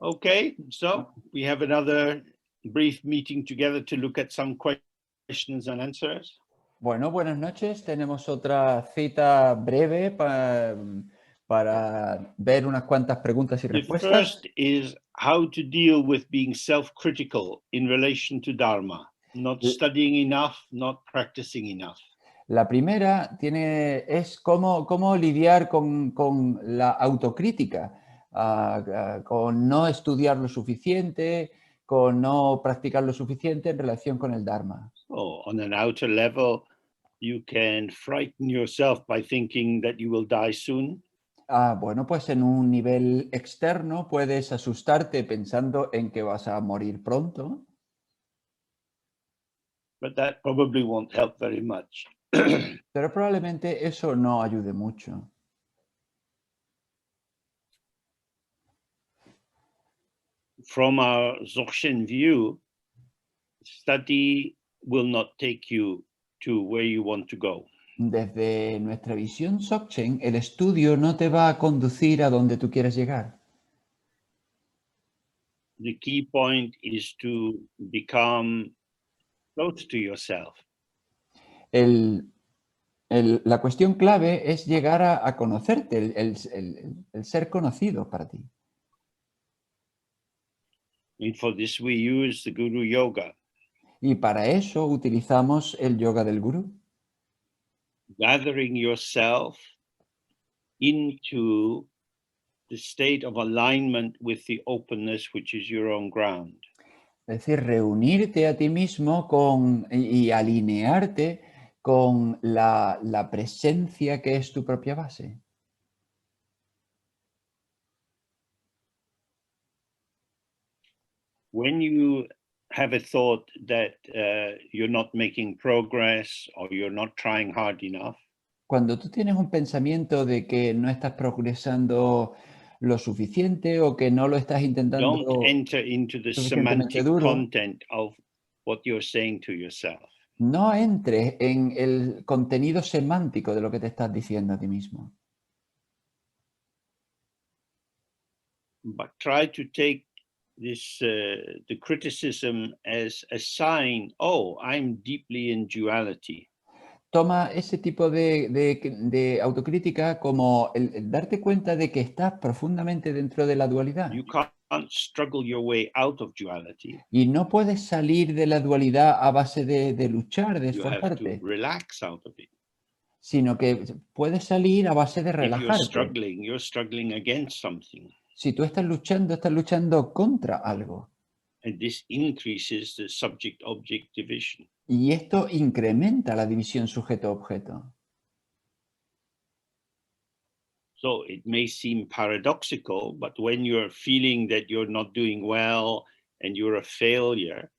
Okay, so we have another brief meeting together to look at some questions and answers. Bueno, buenas noches. Tenemos otra cita breve para ver unas cuantas preguntas y The respuestas. first is how to deal with being self-critical in relation to Dharma, not studying enough, not practicing enough. La primera es cómo lidiar con la autocrítica, con no estudiar lo suficiente, con no practicar lo suficiente en relación con el Dharma. So on an outer level, you can frighten yourself by thinking that you will die soon. Bueno, pues en un nivel externo puedes asustarte pensando en que vas a morir pronto. But that probably won't help very much. Pero probablemente eso no ayude mucho. From our Dzogchen view, study will not take you to where you want to go. Desde nuestra visión Dzogchen, el estudio no te va a conducir a donde tú quieres llegar. The key point is to become close to yourself. La cuestión clave es llegar a conocerte, el ser conocido para ti. And for this we use the Guru Yoga. Y para eso utilizamos el yoga del gurú. Gathering yourself into the state of alignment with the openness, which is your own ground. Es decir, reunirte a ti mismo y alinearte con la presencia que es tu propia base. When you have a thought that you're not making progress or you're not trying hard enough, cuando tú tienes un pensamiento de que no estás progresando lo suficiente o que no lo estás intentando don't enter into the semantic content of what you're saying to yourself. No entres en el contenido semántico de lo que te estás diciendo a ti mismo. But try to take this the criticism as a sign, oh, I'm deeply in duality. Toma ese tipo de autocrítica como el darte cuenta de que estás profundamente dentro de la dualidad. You can't struggle your way out of duality. Y no puedes salir de la dualidad a base de luchar, de esforzarte. You have to relax out of it. Sino que puedes salir a base de relajarte. You're struggling against something. Si tú estás luchando contra algo. And this increases the subject-object division. Y esto incrementa la división sujeto-objeto. So it may seem paradoxical, but when you're feeling that you're not doing well and you're a failure,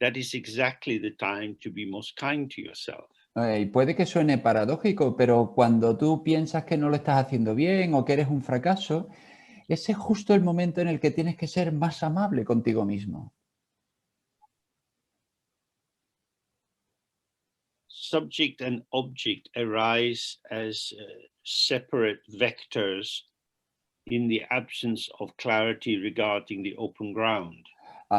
that is exactly the time to be most kind to yourself. Y puede que suene paradójico, pero cuando tú piensas que no lo estás haciendo bien o que eres un fracaso, ese es justo el momento en el que tienes que ser más amable contigo mismo. Subject and object arise as separate vectors in the absence of clarity regarding the open ground.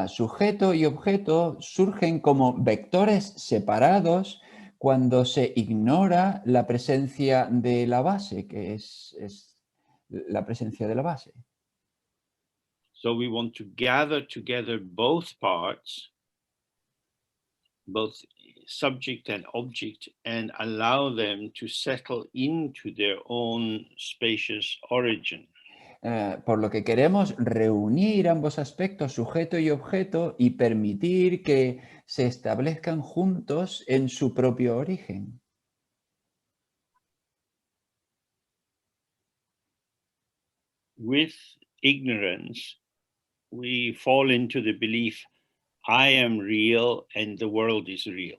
Sujeto y objeto surgen como vectores separados cuando se ignora la presencia de la base, que es la presencia de la base. So we want to gather together both parts, both subject and object, and allow them to settle into their own spacious origin. Por lo que queremos reunir ambos aspectos, sujeto y objeto, y permitir que se establezcan juntos en su propio origen. With ignorance, we fall into the belief, I am real and the world is real.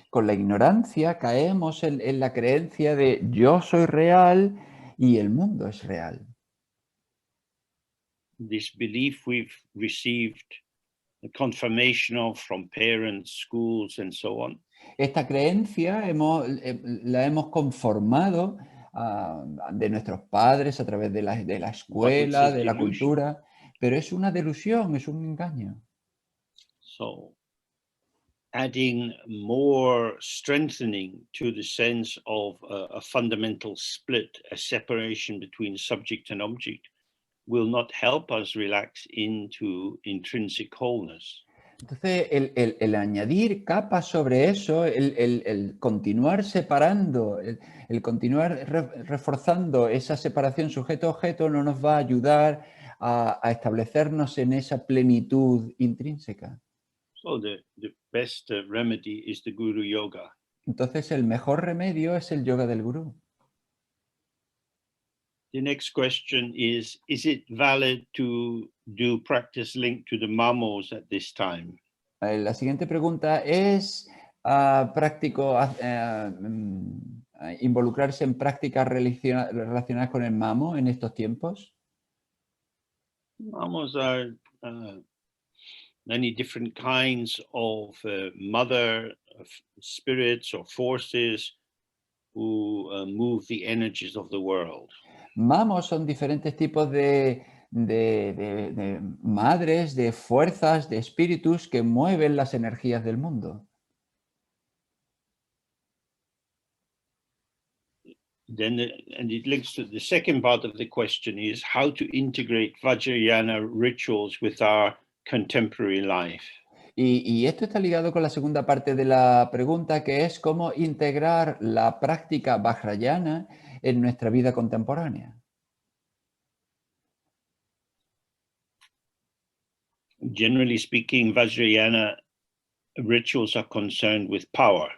Con la ignorancia caemos en la creencia de yo soy real y el mundo es real. This belief we've received a confirmation of from parents, schools, and so on. Esta creencia la hemos conformado de nuestros padres a través de la escuela, de la cultura, Pero es una delusión, es un engaño. So adding more strengthening to the sense of a fundamental split, a separation between subject and object, will not help us relax into intrinsic wholeness. Entonces, el añadir capas sobre eso, el continuar separando, el continuar reforzando esa separación sujeto-objeto no nos va a ayudar a establecernos en esa plenitud intrínseca. So the best remedy is the Guru Yoga. Entonces, el mejor remedio es el yoga del gurú. The next question is it valid to do practice linked to the mamos at this time? La siguiente pregunta es, práctico involucrarse en prácticas relacionadas con el mamo en estos tiempos. Mamos are many different kinds of mother spirits or forces who move the energies of the world. Mamos son diferentes tipos de madres, de fuerzas, de espíritus que mueven las energías del mundo. And it links to the second part of the question is how to integrate Vajrayana rituals with our contemporary life. Y esto está ligado con la segunda parte de la pregunta, que es cómo integrar la práctica vajrayana en nuestra vida contemporánea. Generally speaking, Vajrayana rituals are concerned with power.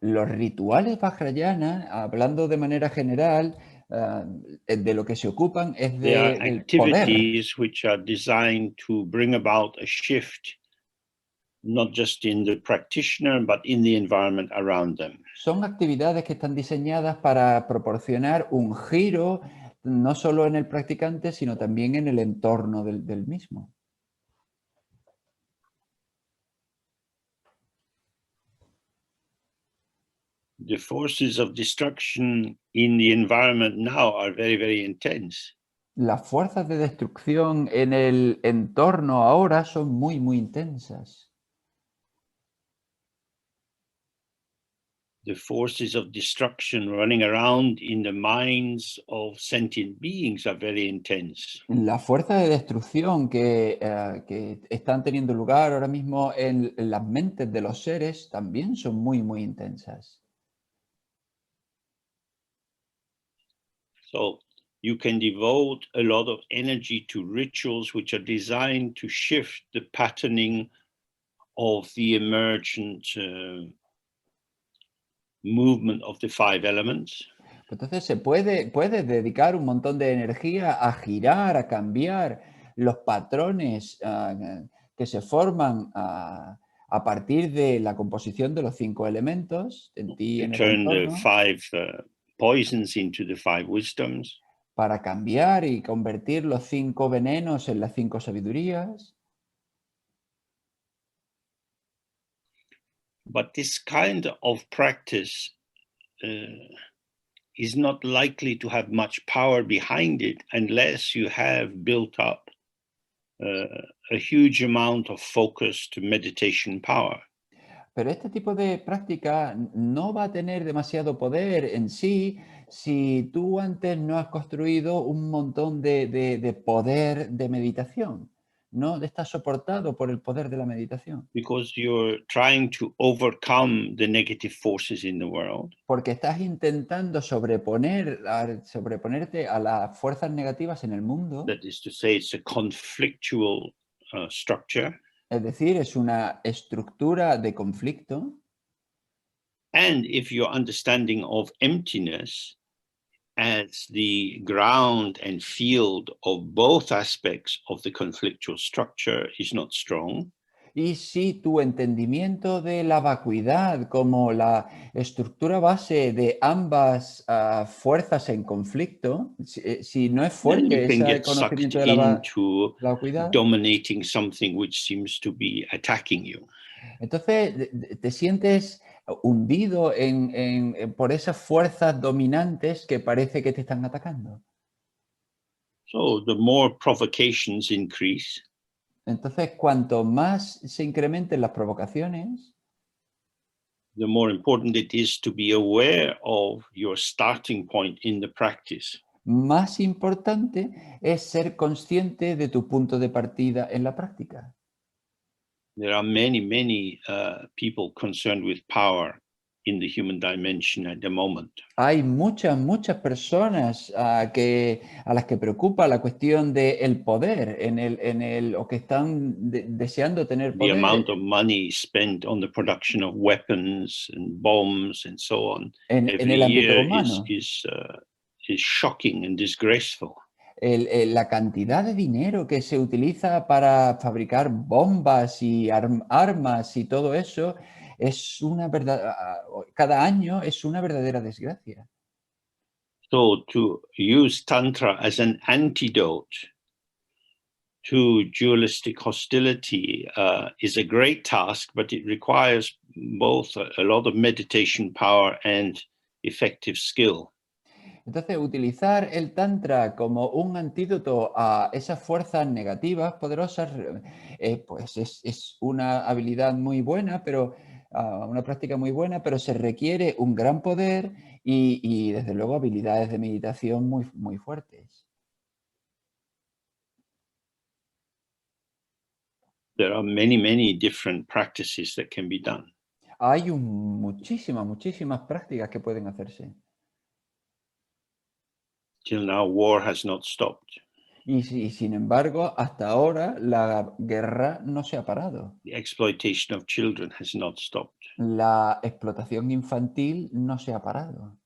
Los rituales vajrayana, hablando de manera general, de lo que se ocupan es They are del poder. activities which are designed to bring about a shift, not just in the practitioner, but in the environment around them. Son actividades que están diseñadas para proporcionar un giro no solo en el practicante, sino también en el entorno del mismo. The forces of destruction in the environment now are very, very intense. Las fuerzas de destrucción en el entorno ahora son muy, muy intensas. The forces of destruction running around in the minds of sentient beings are very intense. Las fuerzas de destrucción que están teniendo lugar ahora mismo en las mentes de los seres también son muy, muy intensas. So you can devote a lot of energy to rituals which are designed to shift the patterning of the emergent movement of the five elements. Entonces se puede dedicar un montón de energía a girar, a cambiar los patrones que se forman a partir de la composición de los 5 elementos en ti y To en el turn the entorno, five poisons into the five wisdoms. para cambiar y convertir los 5 venenos en las 5 sabidurías. But this kind of practice is not likely to have much power behind it unless you have built up a huge amount of focused meditation power. Pero este tipo de práctica no va a tener demasiado poder en sí si tú antes no has construido un montón de poder de meditación. No estás soportado por el poder de la meditación. Because you're trying to overcome the negative forces in the world. Porque estás intentando sobreponerte a las fuerzas negativas en el mundo. That is to say, it's a conflictual structure. Es decir, es una estructura de conflicto. And if your understanding of emptiness as the ground and field of both aspects of the conflictual structure is not strong, Y si tu entendimiento de la vacuidad como la estructura base de ambas fuerzas en conflicto, si no es then you fuerte can ese get sucked conocimiento de into la vacuidad, dominating something which seems to be attacking you. entonces te sientes hundido por esas fuerzas dominantes que parece que te están atacando. So the more provocations increase, Entonces, cuanto más se incrementen las provocaciones, the more important it is to be aware of your starting point in the practice. más importante es ser consciente de tu punto de partida en la práctica. There are many people concerned with power in the human dimension at the moment. Hay muchas personas a las que preocupa la cuestión del poder o que están deseando tener The amount poder of money spent on the production of weapons and bombs and so on en every el ámbito year humano. is shocking and disgraceful. La cantidad de dinero que se utiliza para fabricar bombas y armas y todo eso es una verdad, cada año es una verdadera desgracia. So to use Tantra as an antidote to dualistic hostility is a great task, but it requires both a lot of meditation power and effective skill. Entonces, utilizar el Tantra como un antídoto a esas fuerzas negativas poderosas, pues es una habilidad muy buena, pero una práctica muy buena, pero se requiere un gran poder y desde luego habilidades de meditación muy fuertes. There are many different practices that can be done. Hay muchísimas prácticas que pueden hacerse. Till now, war has not stopped. Y sin embargo, hasta ahora la guerra no se ha parado. The exploitation of children has not stopped. La explotación infantil no se ha parado.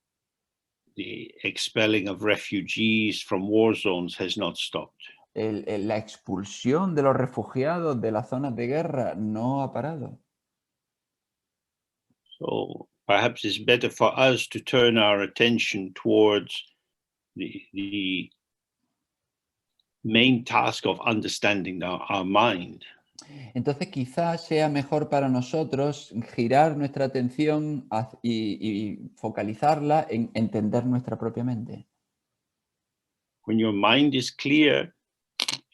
The expelling of refugees from war zones has not stopped. La expulsión de los refugiados de las zonas de guerra no ha parado. So perhaps it's better for us to turn our attention towards the main task of understanding our mind. Entonces quizás sea mejor para nosotros girar nuestra atención y focalizarla en entender nuestra propia mente. When your mind is clear,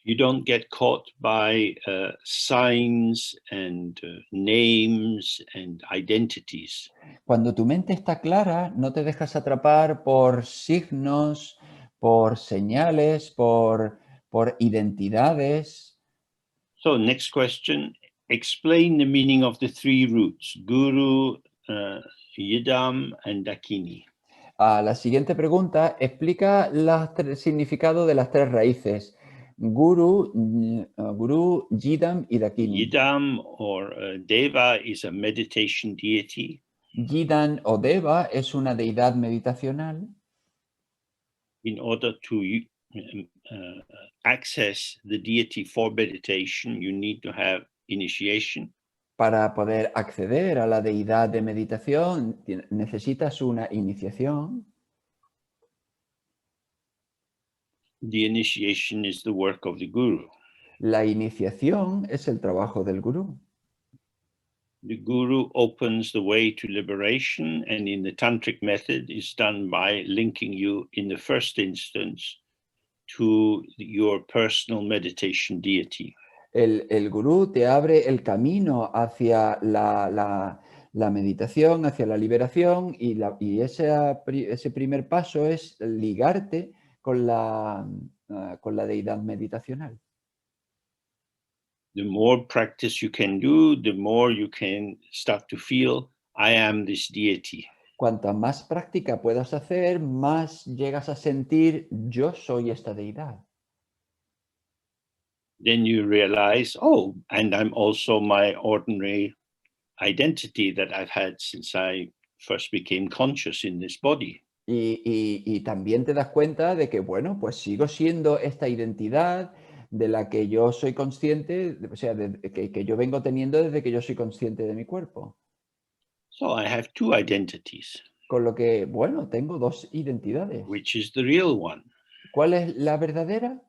you don't get caught by signs and names and identities. Cuando tu mente está clara, no te dejas atrapar por signos, por señales, por identidades. So next question, explain the meaning of the three roots, Guru, Yidam, and Dakini. La siguiente pregunta explica el significado de las tres raíces, Guru, Yidam y Dakini. Yidam or Deva is a meditation deity. Yidan o Deva es una deidad meditacional. In order to access the deity for meditation, you need to have initiation. Para poder acceder a la deidad de meditación necesitas una iniciación. The initiation is the work of the guru. La iniciación es el trabajo del gurú. The guru opens the way to liberation, and in the tantric method is done by linking you in the first instance to your personal meditation deity. El gurú te abre el camino hacia la meditación, hacia la liberación y ese primer paso es ligarte con con la deidad meditacional. The more practice you can do, the more you can start to feel, I am this deity. Cuanta más práctica puedas hacer, más llegas a sentir, yo soy esta deidad. Then you realize, oh, and I'm also my ordinary identity that I've had since I first became conscious in this body. Y también te das cuenta de que, bueno, pues sigo siendo esta identidad de la que yo soy consciente, o sea, que yo vengo teniendo desde que yo soy consciente de mi cuerpo. So I have two identities. Con lo que, bueno, tengo dos identidades. Which is the real one? ¿Cuál es la verdadera?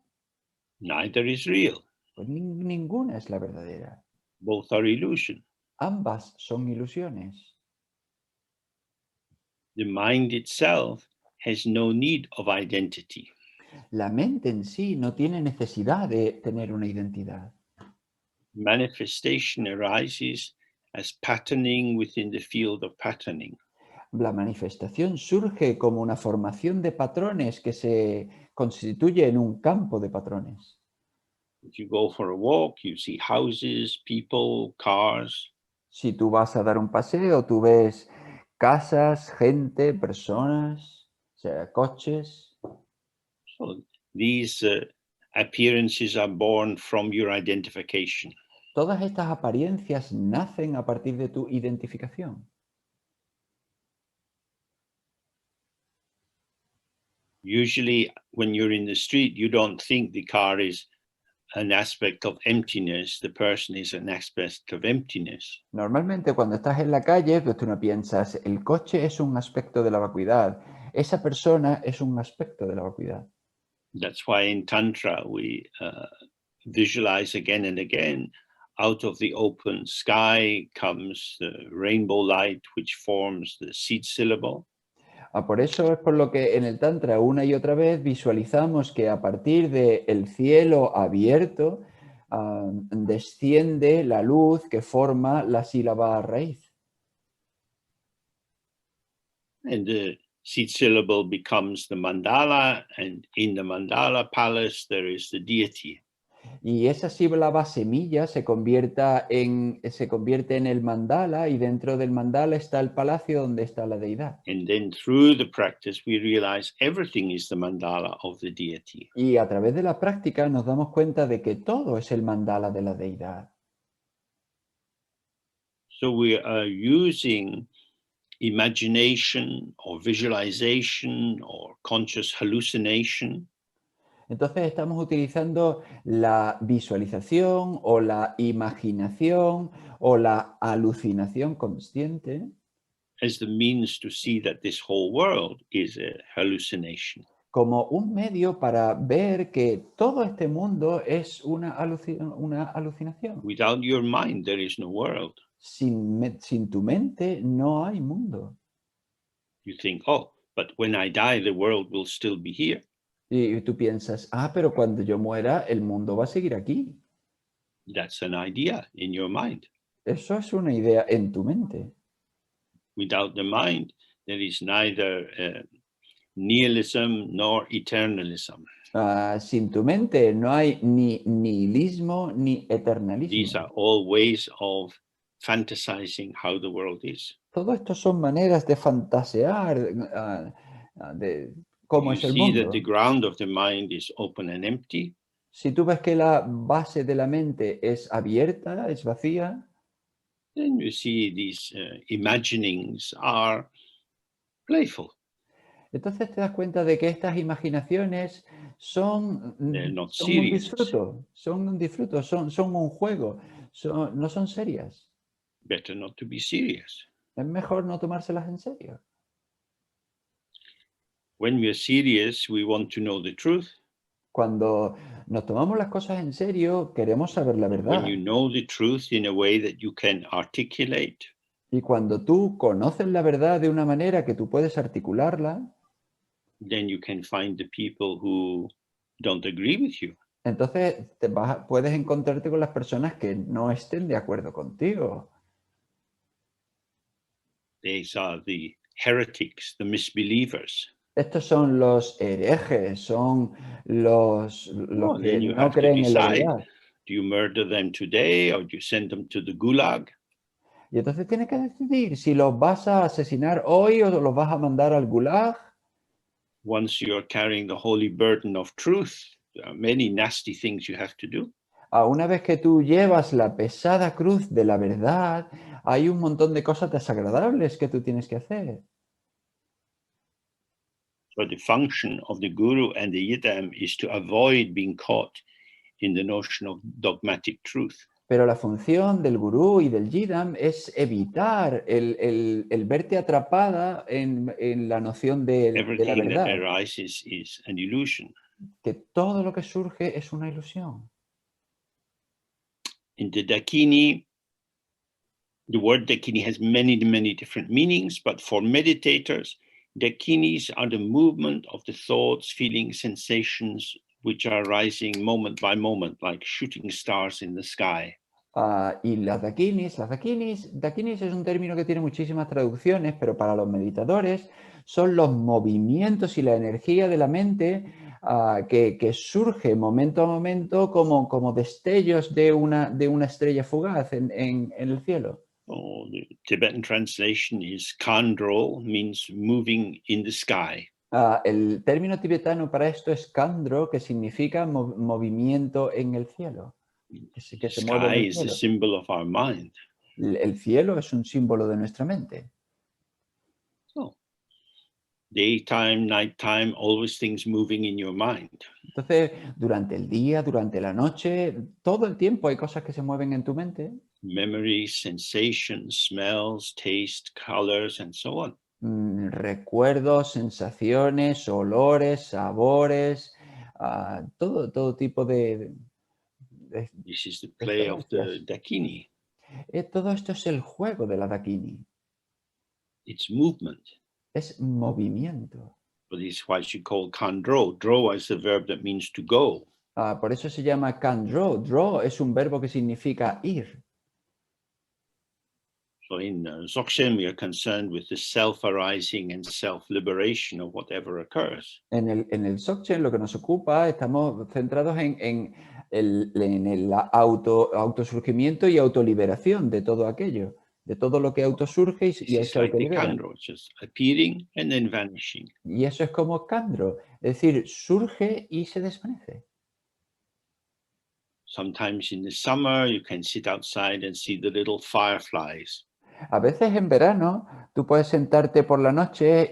Neither is real. Pues ninguna es la verdadera. Both are illusion. Ambas son ilusiones. The mind itself has no need of identity. La mente en sí no tiene necesidad de tener una identidad. Manifestation arises as patterning within the field of patterning. La manifestación surge como una formación de patrones que se constituye en un campo de patrones. If you go for a walk, you see houses, people, cars. Si tú vas a dar un paseo, tú ves casas, gente, personas, o sea, coches. So these appearances are born from your identification. Todas estas apariencias nacen a partir de tu identificación. Usually, when you're in the street, you don't think the car is an aspect of emptiness, the person is an aspect of emptiness. Normalmente cuando estás en la calle, pues tú no piensas, el coche es un aspecto de la vacuidad, esa persona es un aspecto de la vacuidad. That's why in Tantra we visualize again and again, out of the open sky comes the rainbow light, which forms the seed syllable. Por eso es por lo que en el Tantra una y otra vez visualizamos que a partir del cielo abierto desciende la luz que forma la sílaba raíz. And the seed syllable becomes the mandala, and in the mandala palace there is the deity. Y esa sílaba semilla se convierte en el mandala y dentro del mandala está el palacio donde está la deidad. And then through the practice, we realize everything is the mandala of the deity. Y a través de la práctica nos damos cuenta de que todo es el mandala de la deidad. So we are using imagination or visualization or conscious hallucination Entonces estamos utilizando la visualización o la imaginación o la alucinación consciente as the means to see that this whole world is a hallucination. como un medio para ver que todo este mundo es una alucinación. Without your mind, there is no world. Sin tu mente no hay mundo. You think, oh, but when I die, the world will still be here. Y tú piensas, pero cuando yo muera, el mundo va a seguir aquí. That's an idea in your mind. Eso es una idea en tu mente. Without the mind, there is neither nihilism nor eternalism. Sin tu mente no hay ni nihilismo ni eternalismo. These are all ways of fantasizing how the world is. Todo esto son maneras de fantasear de cómo You es el see that mundo. the ground of the mind is open and empty. Si tú ves que la base de la mente es abierta, es vacía, Then you see these imaginings are playful. entonces te das cuenta de que estas imaginaciones son, They're not son un serious. disfruto, son un juego, no son serias. Better not to be serious. Es mejor no tomárselas en serio. When we're serious, we want to know the truth. Cuando nos tomamos las cosas en serio, queremos saber la verdad. When you know the truth in a way that you can articulate, Y cuando tú conoces la verdad de una manera que tú puedes articularla, then you can find the people who don't agree with you. entonces puedes encontrarte con las personas que no estén de acuerdo contigo. These are the heretics, the misbelievers. Estos son los herejes, son los Well, que then you no have to creen en la decide, verdad. do you murder them today or do you send them to the gulag? Y entonces tienes que decidir si los vas a asesinar hoy o los vas a mandar al gulag. Once you're carrying the holy burden of truth, there are many nasty things you have to do. Una vez que tú llevas la pesada cruz de la verdad, hay un montón de cosas desagradables que tú tienes que hacer. So the function of the guru and the yidam is to avoid being caught in the notion of dogmatic truth. Pero la función del gurú y del yidam es evitar el verte atrapada en la noción de la Everything that verdad, arises is an illusion. que todo lo que surge es una ilusión. In the Dakini, the word Dakini has many, many different meanings, but for meditators, Dakinis are the movement of the thoughts, feelings, sensations which are rising moment by moment, like shooting stars in the sky. Y dakinis es un término que tiene muchísimas traducciones, pero para los meditadores son los movimientos y la energía de la mente que surge momento a momento como destellos de una estrella fugaz en el cielo. The Tibetan translation is kandro, means moving in the sky. El término tibetano para esto es kandro, que significa movimiento en el cielo, que se mueve en Sky el is the cielo. symbol of our mind. El cielo es un símbolo de nuestra mente. So, daytime, nighttime, always things moving in your mind. Entonces, durante el día, durante la noche, todo el tiempo hay cosas que se mueven en tu mente. Memories, sensations, smells, taste, colors, and so on. Recuerdos, sensaciones, olores, sabores, todo tipo de This is the play of the experiencias. Dakini. Todo esto es el juego de la Dakini. It's movement. Es movimiento. But this is why she called kandro. Dro is the verb that means to go. Por eso se llama can draw. Draw es un verbo que significa ir. So in Dzogchen, we are concerned with the self-arising and self-liberation of whatever occurs. En el Dzogchen lo que nos ocupa, estamos centrados en el autosurgimiento y autoliberación de todo aquello, de todo lo que autosurge This y is se like the autolibera. kandro, it's just appearing and then vanishing. Y eso es como Kandro, es decir, surge y se desvanece. Sometimes in the summer, you can sit outside and see the little fireflies. A veces en verano tú puedes sentarte por la noche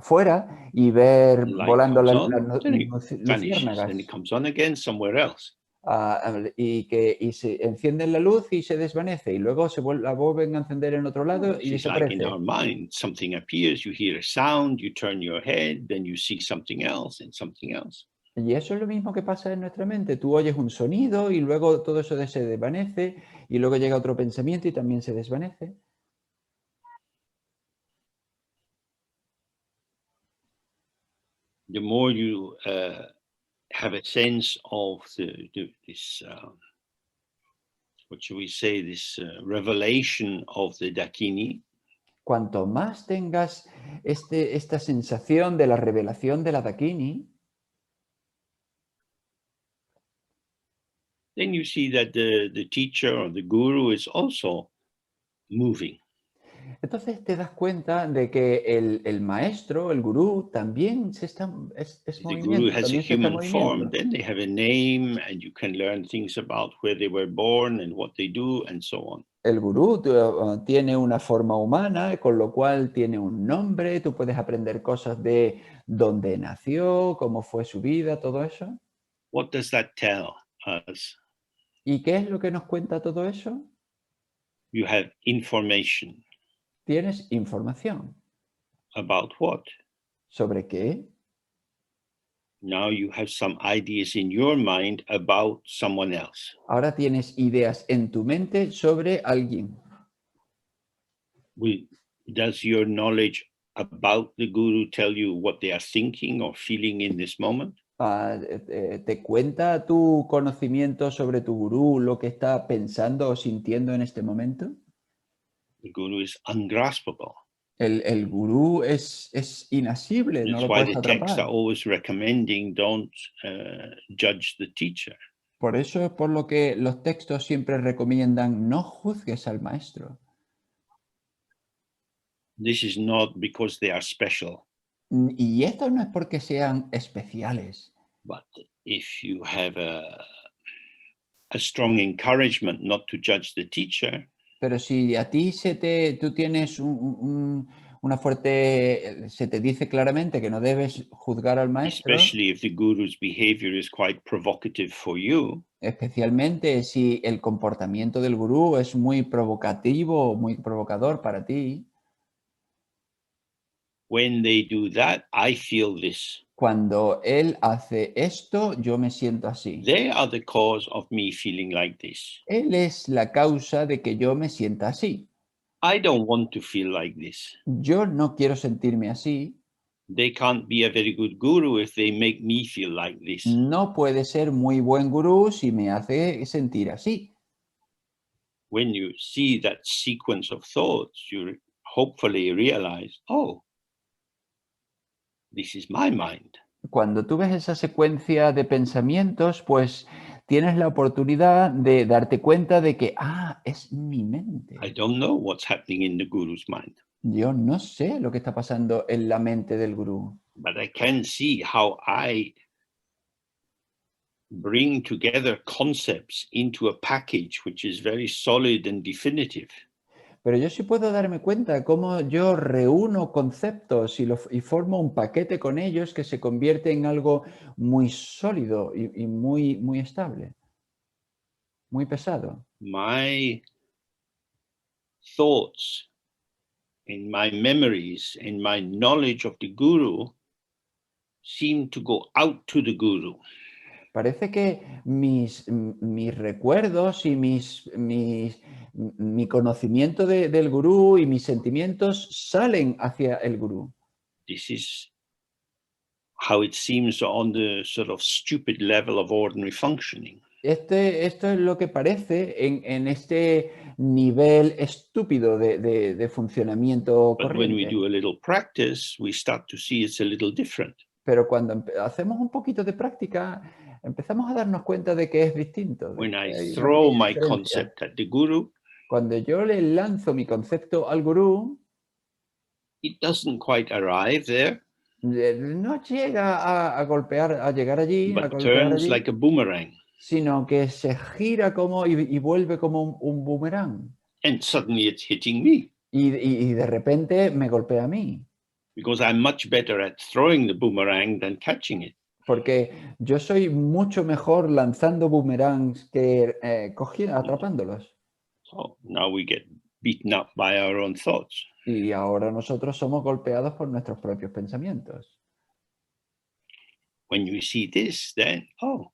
fuera y ver The light volando comes las on, then it vanishes, luciérnagas. then it comes on again somewhere else. Y se encienden la luz y se desvanece y luego la vuelven a encender en otro lado y It's like in desaparece. our mind, something appears, you hear a sound, you turn your head, then you see something else and something else. Y eso es lo mismo que pasa en nuestra mente. Tú oyes un sonido y luego todo eso se desvanece y luego llega otro pensamiento y también se desvanece. The more you have a sense of this, what should we say, this revelation of the Dakini, Cuanto más tengas esta sensación de la revelación de la Dakini, then you see that the teacher or the guru is also moving. entonces te das cuenta de que el maestro, el gurú, también es If the guru movimiento, has a también se está en human form, movimiento. then they have a name and you can learn things about where they were born and what they do and so on. El gurú tiene una forma humana, con lo cual tiene un nombre, tú puedes aprender cosas de dónde nació, cómo fue su vida, todo eso. What does that tell us? ¿Y qué es lo que nos cuenta todo eso? You have information Tienes información. about what? ¿Sobre qué? Now you have some ideas in your mind about someone else. Ahora tienes ideas en tu mente sobre alguien. Does your knowledge about the guru tell you what they are thinking or feeling in this moment? ¿Te cuenta tu conocimiento sobre tu gurú lo que está pensando o sintiendo en este momento? The guru is ungraspable. El gurú es inasible, no That's lo why puedes the texts are atrapar. always recommending don't judge the teacher. Por eso es por lo que los textos siempre recomiendan no juzgues al maestro. This is not because they are special, Y esto no es porque sean especiales, but if you have a strong encouragement not to judge the teacher, pero si a ti tú tienes una fuerte, se te dice claramente que no debes juzgar al maestro, especially if the guru's behavior is quite provocative for you, especialmente si el comportamiento del gurú es muy provocativo, muy provocador para ti, when they do that, I feel this. cuando él hace esto, yo me siento así. They are the cause of me feeling like this. Él es la causa de que yo me sienta así. I don't want to feel like this. Yo no quiero sentirme así. They can't be a very good guru if they make me feel like this. No puede ser muy buen gurú si me hace sentir así. When you see that sequence of thoughts, you hopefully realize, oh, this is my mind. Cuando tú ves esa secuencia de pensamientos, pues tienes la oportunidad de darte cuenta de que, es mi I mente. don't know what's happening in the guru's mind, Yo no sé lo que está pasando en la mente del gurú, but I can see how I bring together concepts into a package which is very solid and definitive. pero yo sí puedo darme cuenta cómo yo reúno conceptos y formo un paquete con ellos que se convierte en algo muy sólido y muy, muy estable, muy pesado. My thoughts, in my memories, in my knowledge of the guru seem to go out to the guru. Parece que mis recuerdos y mi conocimiento del gurú y mis sentimientos salen hacia el gurú. This is how it seems on the sort of stupid level of ordinary functioning. Esto es lo que parece en este nivel estúpido de funcionamiento But when we corriente. do a little practice, we start to see it's a little different. Pero cuando hacemos un poquito de práctica, empezamos a darnos cuenta de que es distinto, de When que I hay una throw pequeña my diferencia. concept at the guru, Cuando yo le lanzo mi concepto al gurú, it doesn't quite arrive there, no llega a llegar allí, a but golpear turns allí, like a boomerang. sino que se gira como y vuelve como un boomerang. And suddenly it's hitting me Y de repente me golpea a mí, because I'm much better at throwing the boomerang than catching it. porque yo soy mucho mejor lanzando boomerangs que atrapándolos. So now we get beaten up by our own thoughts. Y ahora nosotros somos golpeados por nuestros propios pensamientos. When you see this, then, oh,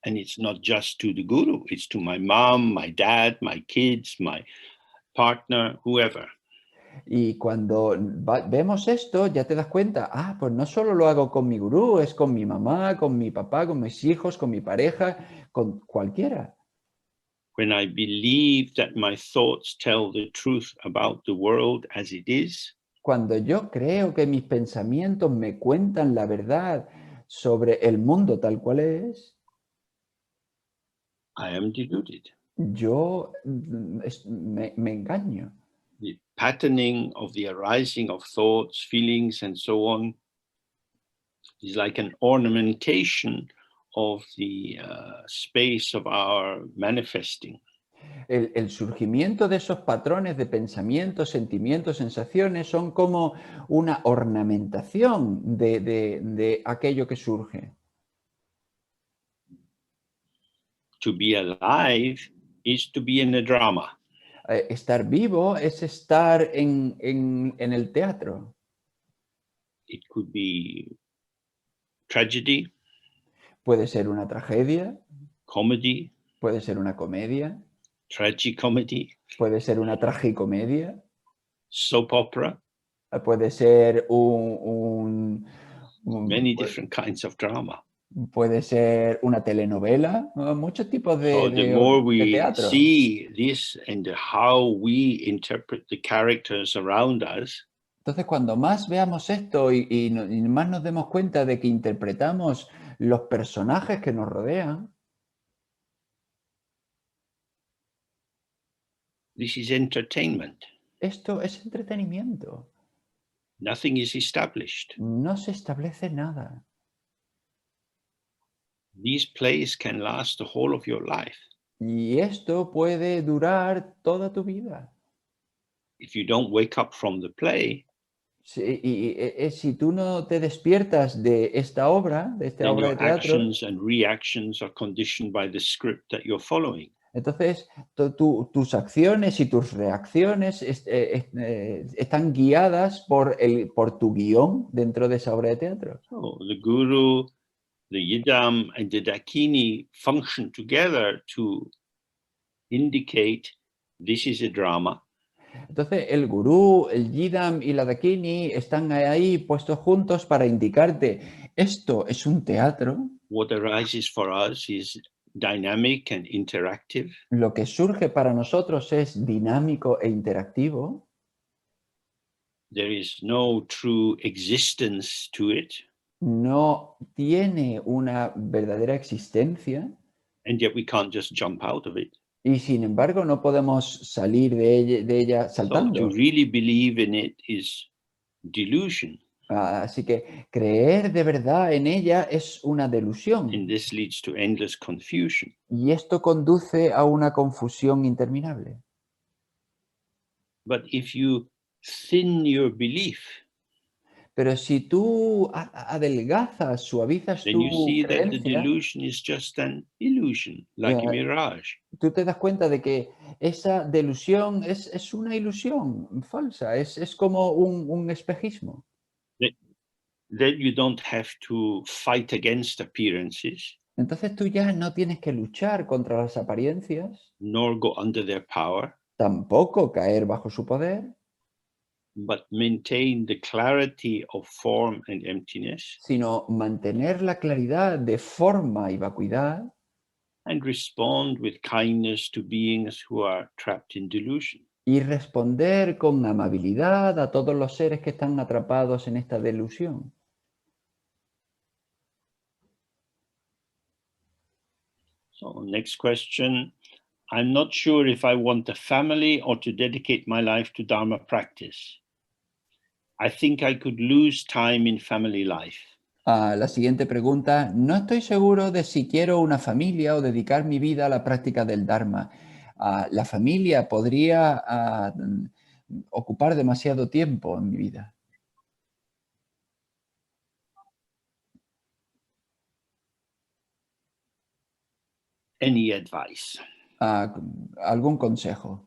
and it's not just to the guru, it's to my mom, my dad, my kids, my partner, whoever. Y cuando vemos esto, ya te das cuenta, pues no solo lo hago con mi gurú, es con mi mamá, con mi papá, con mis hijos, con mi pareja, con cualquiera. When I believe that my thoughts tell the truth about the world as it is, Cuando yo creo que mis pensamientos me cuentan la verdad sobre el mundo tal cual es, I am deluded. yo me engaño. The patterning of the arising of thoughts, feelings, and so on is like an ornamentation of the space of our manifesting. El surgimiento de esos patrones de pensamientos, sentimientos, sensaciones son como una ornamentación de aquello que surge. To be alive is to be in a drama. Estar vivo es estar en el teatro. It could be tragedy, Puede ser una tragedia, comedy, puede ser una comedia, tragicomedy, puede ser una tragicomedia, soap opera, puede ser many different kinds of drama. puede ser una telenovela, muchos tipos So the more de we teatro. see this and how we interpret the characters around us, Entonces, cuando más veamos esto y más nos demos cuenta de que interpretamos los personajes que nos rodean, this is entertainment. esto es entretenimiento. Nothing is established. No se establece nada. These plays can last the whole of your life. Y esto puede durar toda tu vida. If you don't wake up from the play, Si tú no te despiertas de esta obra de then teatro, your actions and reactions are conditioned by the script that you're following. entonces tus acciones y tus reacciones están guiadas por tu guión dentro de esa obra de teatro. So the guru, the yidam, and the dakini function together to indicate this is a drama. Entonces, el gurú, el yidam y la dakini están ahí puestos juntos para indicarte, esto es un teatro. What arises for us is dynamic and interactive. Lo que surge para nosotros es dinámico e interactivo. There is no true existence to it, No tiene una verdadera existencia and yet we can't just jump out of it. y sin embargo no podemos salir de ella So to saltando. really believe in it is delusion, Así que creer de verdad en ella es una delusión and this leads to endless confusion. y esto conduce a una confusión interminable. But if you thin your belief, Pero si tú adelgazas, suavizas then you tu see that the creencia, delusion is just an illusion, like a eh, mirage. tú te das cuenta de que esa delusión es una ilusión falsa, es como un espejismo. That, that you don't have to fight against appearances, Entonces tú ya no tienes que luchar contra las apariencias, nor go under their power, tampoco caer bajo su poder, but maintain the clarity of form and emptiness, sino mantener la claridad de forma y vacuidad and respond with kindness to beings who are trapped in delusion. y responder con amabilidad a todos los seres que están atrapados en esta delusión. So, next question. I'm not sure if I want a family or to dedicate my life to Dharma practice. I think I could lose time in family life. La siguiente pregunta, no estoy seguro de si quiero una familia o dedicar mi vida a la práctica del Dharma. La familia podría ocupar demasiado tiempo en mi vida. Any advice? ¿Algún consejo?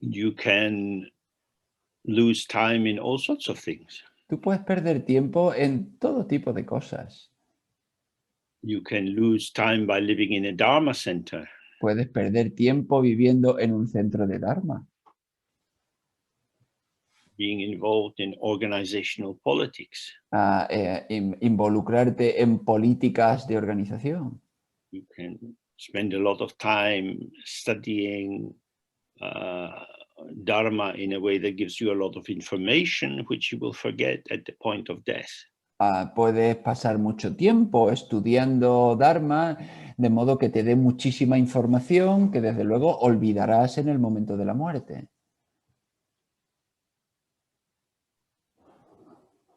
You can lose time in all sorts of things. Tú puedes perder tiempo en todo tipo de cosas. You can lose time by living in a Dharma center. Puedes perder tiempo viviendo en un centro de Dharma, Being involved in organizational politics. Involucrarte en políticas de organización. You can spend a lot of time studying Dharma in a way that gives you a lot of information, which you will forget at the point of death. Puedes pasar mucho tiempo estudiando Dharma, de modo que te dé muchísima información que desde luego olvidarás en el momento de la muerte.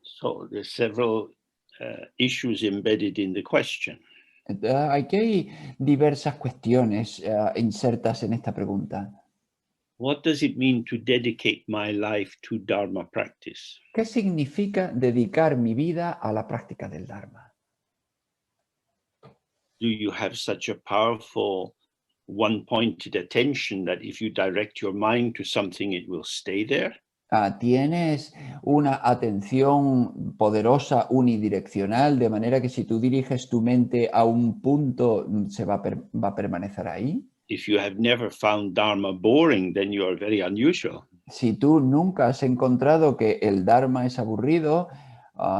So there's several issues embedded in the question. Aquí hay diversas cuestiones insertas en esta pregunta. What does it mean to dedicate my life to Dharma practice? ¿Qué significa dedicar mi vida a la práctica del Dharma? Do you have such a powerful one-pointed attention that if you direct your mind to something, it will stay there? ¿Tienes una atención poderosa unidireccional, de manera que si tú diriges tu mente a un punto, va a permanecer ahí? If you have never found Dharma boring, then you are very unusual. Si tú nunca has encontrado que el Dharma es aburrido,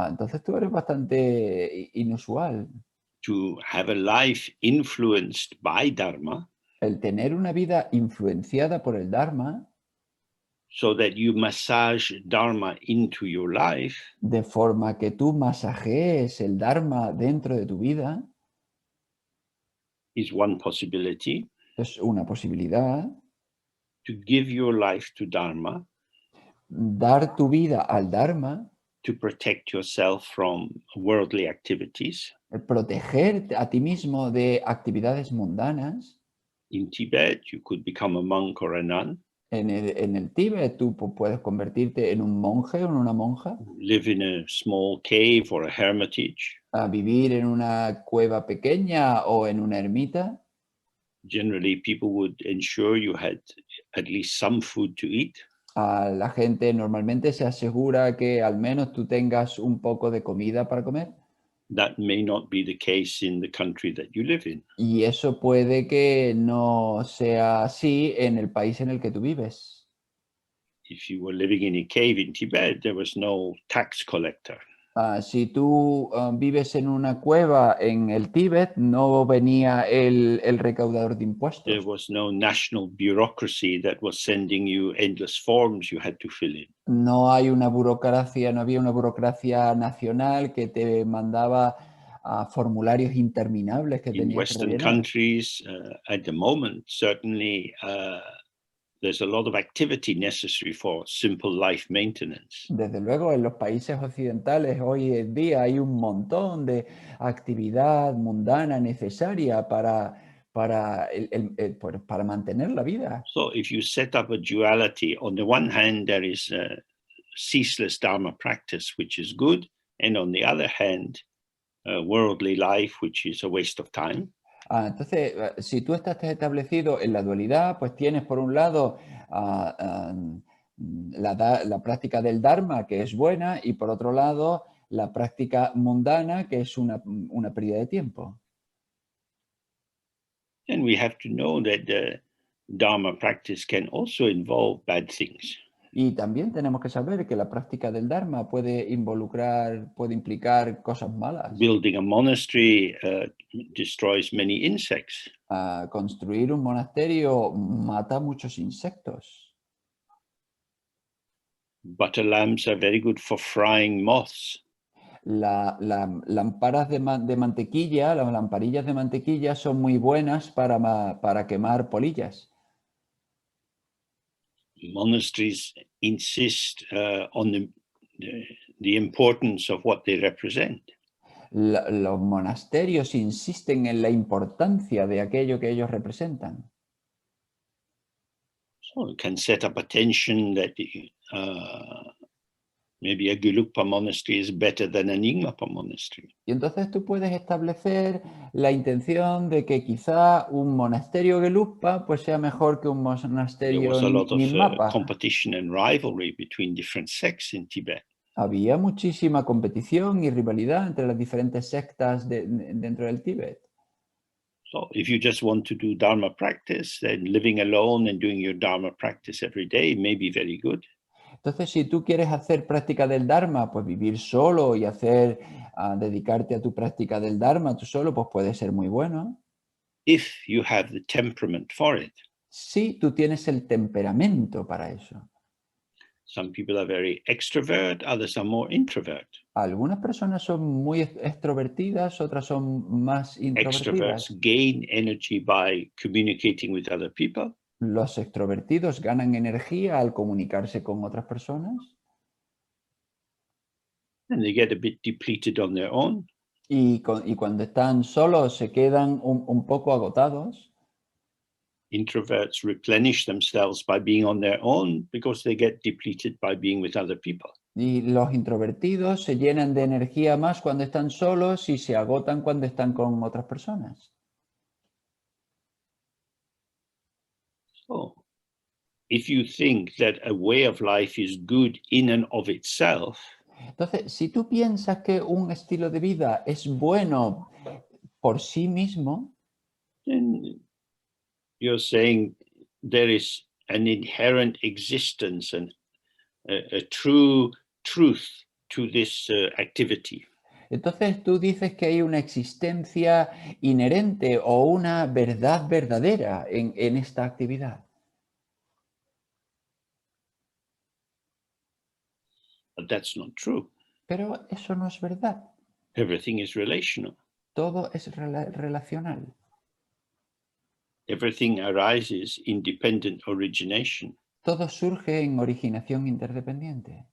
entonces tú eres bastante inusual. To have a life influenced by Dharma, El tener una vida influenciada por el Dharma, so that you massage Dharma into your life, de forma que tú masajees el Dharma dentro de tu vida, is one possibility. es una posibilidad. To give your life to Dharma, Dar tu vida al Dharma, to protect yourself from worldly activities. proteger a ti mismo de actividades mundanas. In Tibet, you could become a monk or a nun, En el Tíbet tú puedes convertirte en un monje o en una monja, live in a small cave or a hermitage. a vivir en una cueva pequeña o en una ermita. Generally, people would ensure you had at least some food to eat. La gente normalmente se asegura que al menos tú tengas un poco de comida para comer. That may not be the case in the country that you live in. Y eso puede que no sea así en el país en el que tú vives. If you were living in a cave in Tibet, there was no tax collector. Si tú vives en una cueva en el Tíbet, no venía el recaudador de There impuestos. was no national bureaucracy that was sending you endless forms you had to fill in. No hay una burocracia, no había una burocracia nacional que te mandaba a formularios interminables que In tenías que Western rellenar. countries, at the moment, certainly there's a lot of activity necessary for simple life maintenance. Desde luego, en los países occidentales hoy en día hay un montón de actividad mundana necesaria para mantener la vida. So if you set up a duality, on the one hand, there is a ceaseless Dharma practice, which is good, and on the other hand, worldly life, which is a waste of time. Entonces, si tú estás establecido en la dualidad, pues tienes por un lado la práctica del Dharma, que es buena, y por otro lado la práctica mundana, que es una pérdida de tiempo. And we have to know that the Dharma practice can also involve bad things. Y también tenemos que saber que la práctica del Dharma puede implicar cosas malas. Building a monastery destroys many insects. Construir un monasterio mata muchos insectos. Butter lamps are very good for frying moths. Las lámparas de mantequilla, las lamparillas de mantequilla son muy buenas para quemar polillas. Monasteries insist on the importance of what they represent. Los monasterios insisten en la importancia de aquello que ellos representan. So it can set up a tension that maybe a Gelugpa monastery is better than an Nyingmapa monastery. Y entonces tú puedes establecer la intención de que quizá un monasterio Gelugpa pues sea mejor que un There monasterio was a lot of Nyingmapa. competition and rivalry between different sects in Tibet. Había muchísima competición y rivalidad entre las diferentes sectas dentro del Tíbet. So if you just want to do Dharma practice, then living alone and doing your Dharma practice every day may be very good. Entonces, si tú quieres hacer práctica del Dharma, pues vivir solo y dedicarte a tu práctica del Dharma tú solo, pues puede ser muy bueno. If you have the temperament for it. Si tú tienes el temperamento para eso. Some people are very extrovert, others are more introvert. Algunas personas son muy extrovertidas, otras son más introvertidas. Extroverts gain energy by communicating with other people. Los extrovertidos ganan energía al comunicarse con otras personas. And they get a bit depleted on their own. Y cuando están solos se quedan un poco agotados. Introverts replenish themselves by being on their own because they get depleted by being with other people. Y los introvertidos se llenan de energía más cuando están solos y se agotan cuando están con otras personas. So, if you think that a way of life is good in and of itself, Entonces, si tú piensas que un estilo de vida es bueno por sí mismo, then you're saying there is an inherent existence and a true truth to this activity. entonces tú dices que hay una existencia inherente o una verdad verdadera en esta actividad. But that's not true. Pero eso no es verdad. Everything is relational. Todo es relacional. Everything arises in dependent origination. Todo surge en originación interdependiente.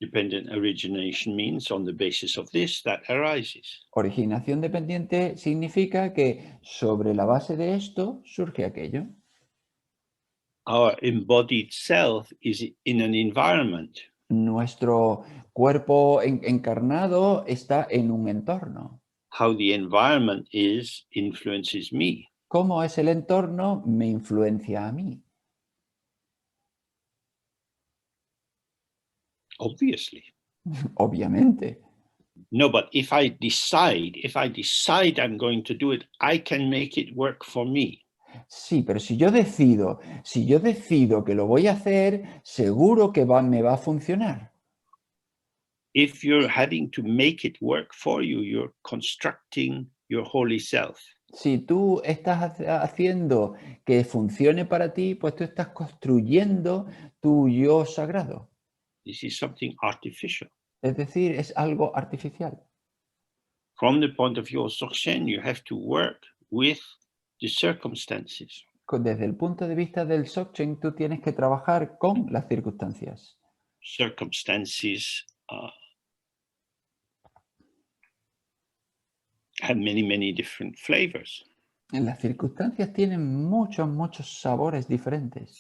Dependent origination means on the basis of this, that arises. Originación dependiente significa que sobre la base de esto surge aquello. Our embodied self is in an environment. Nuestro cuerpo encarnado está en un entorno. How the environment is influences me. ¿Cómo es el entorno? Me influencia a mí. Obviously. Obviamente. No, but if I decide I'm going to do it, I can make it work for me. Sí, pero si yo decido que lo voy a hacer, seguro que me va a funcionar. If you're having to make it work for you, you're constructing your holy self. Si tú estás haciendo que funcione para ti, pues tú estás construyendo tu yo sagrado. This is something artificial. Es decir, es algo artificial. From the point of view of Dzogchen, you have to work with the circumstances. Desde el punto de vista del Dzogchen, tú tienes que trabajar con las circunstancias. Circumstances have many different flavors. Las circunstancias tienen muchos sabores diferentes.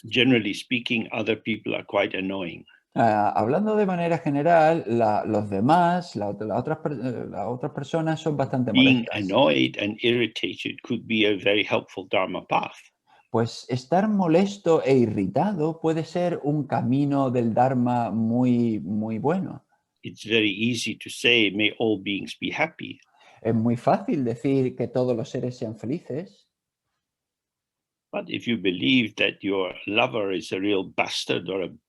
Generally speaking, other people are quite annoying. Hablando de manera general, los demás, las otras personas son bastante Being molestas. annoyed and irritated could be a very helpful Dharma path. Pues estar molesto e irritado puede ser un camino del Dharma muy bueno. It's very easy to say, may all beings be happy. Es muy fácil decir que todos los seres sean felices, But if you believe that your lover is a real bastard or an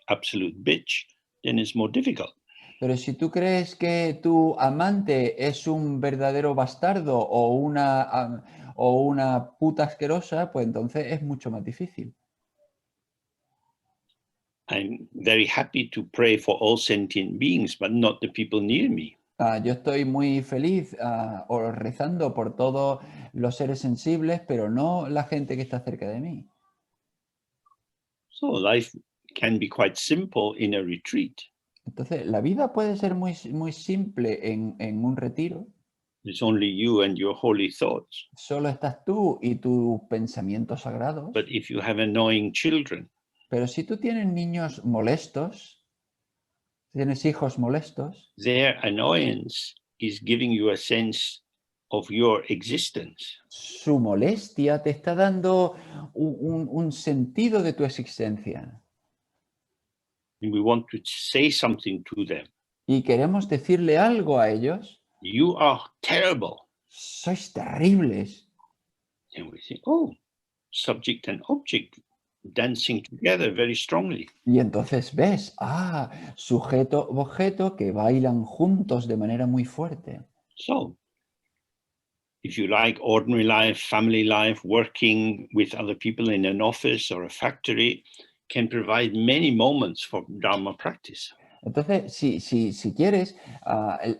absolute bitch, then it's more difficult. pero si tú crees que tu amante es un verdadero bastardo o una puta asquerosa, pues entonces es mucho más difícil. I'm very happy to pray for all sentient beings, but not the people near me. Yo estoy muy feliz o rezando por todos los seres sensibles, pero no la gente que está cerca de mí. So life can be quite simple in a retreat. Entonces, la vida puede ser muy simple en un retiro. It's only you and your holy thoughts. Solo estás tú y tus pensamientos sagrados. But if you have annoying children, Pero si tú tienes niños molestos, tienes hijos molestos, their annoyance is giving you a sense of your existence. su molestia te está dando un sentido de tu existencia. And we want to say something to them. Y queremos decirle algo a ellos. You are terrible. Sois terribles. And we think, oh, subject and object dancing together very strongly. Y entonces ves, sujeto, objeto que bailan juntos de manera muy fuerte. So, if you like ordinary life, family life, working with other people in an office or a factory can provide many moments for Dharma practice. Entonces, si quieres,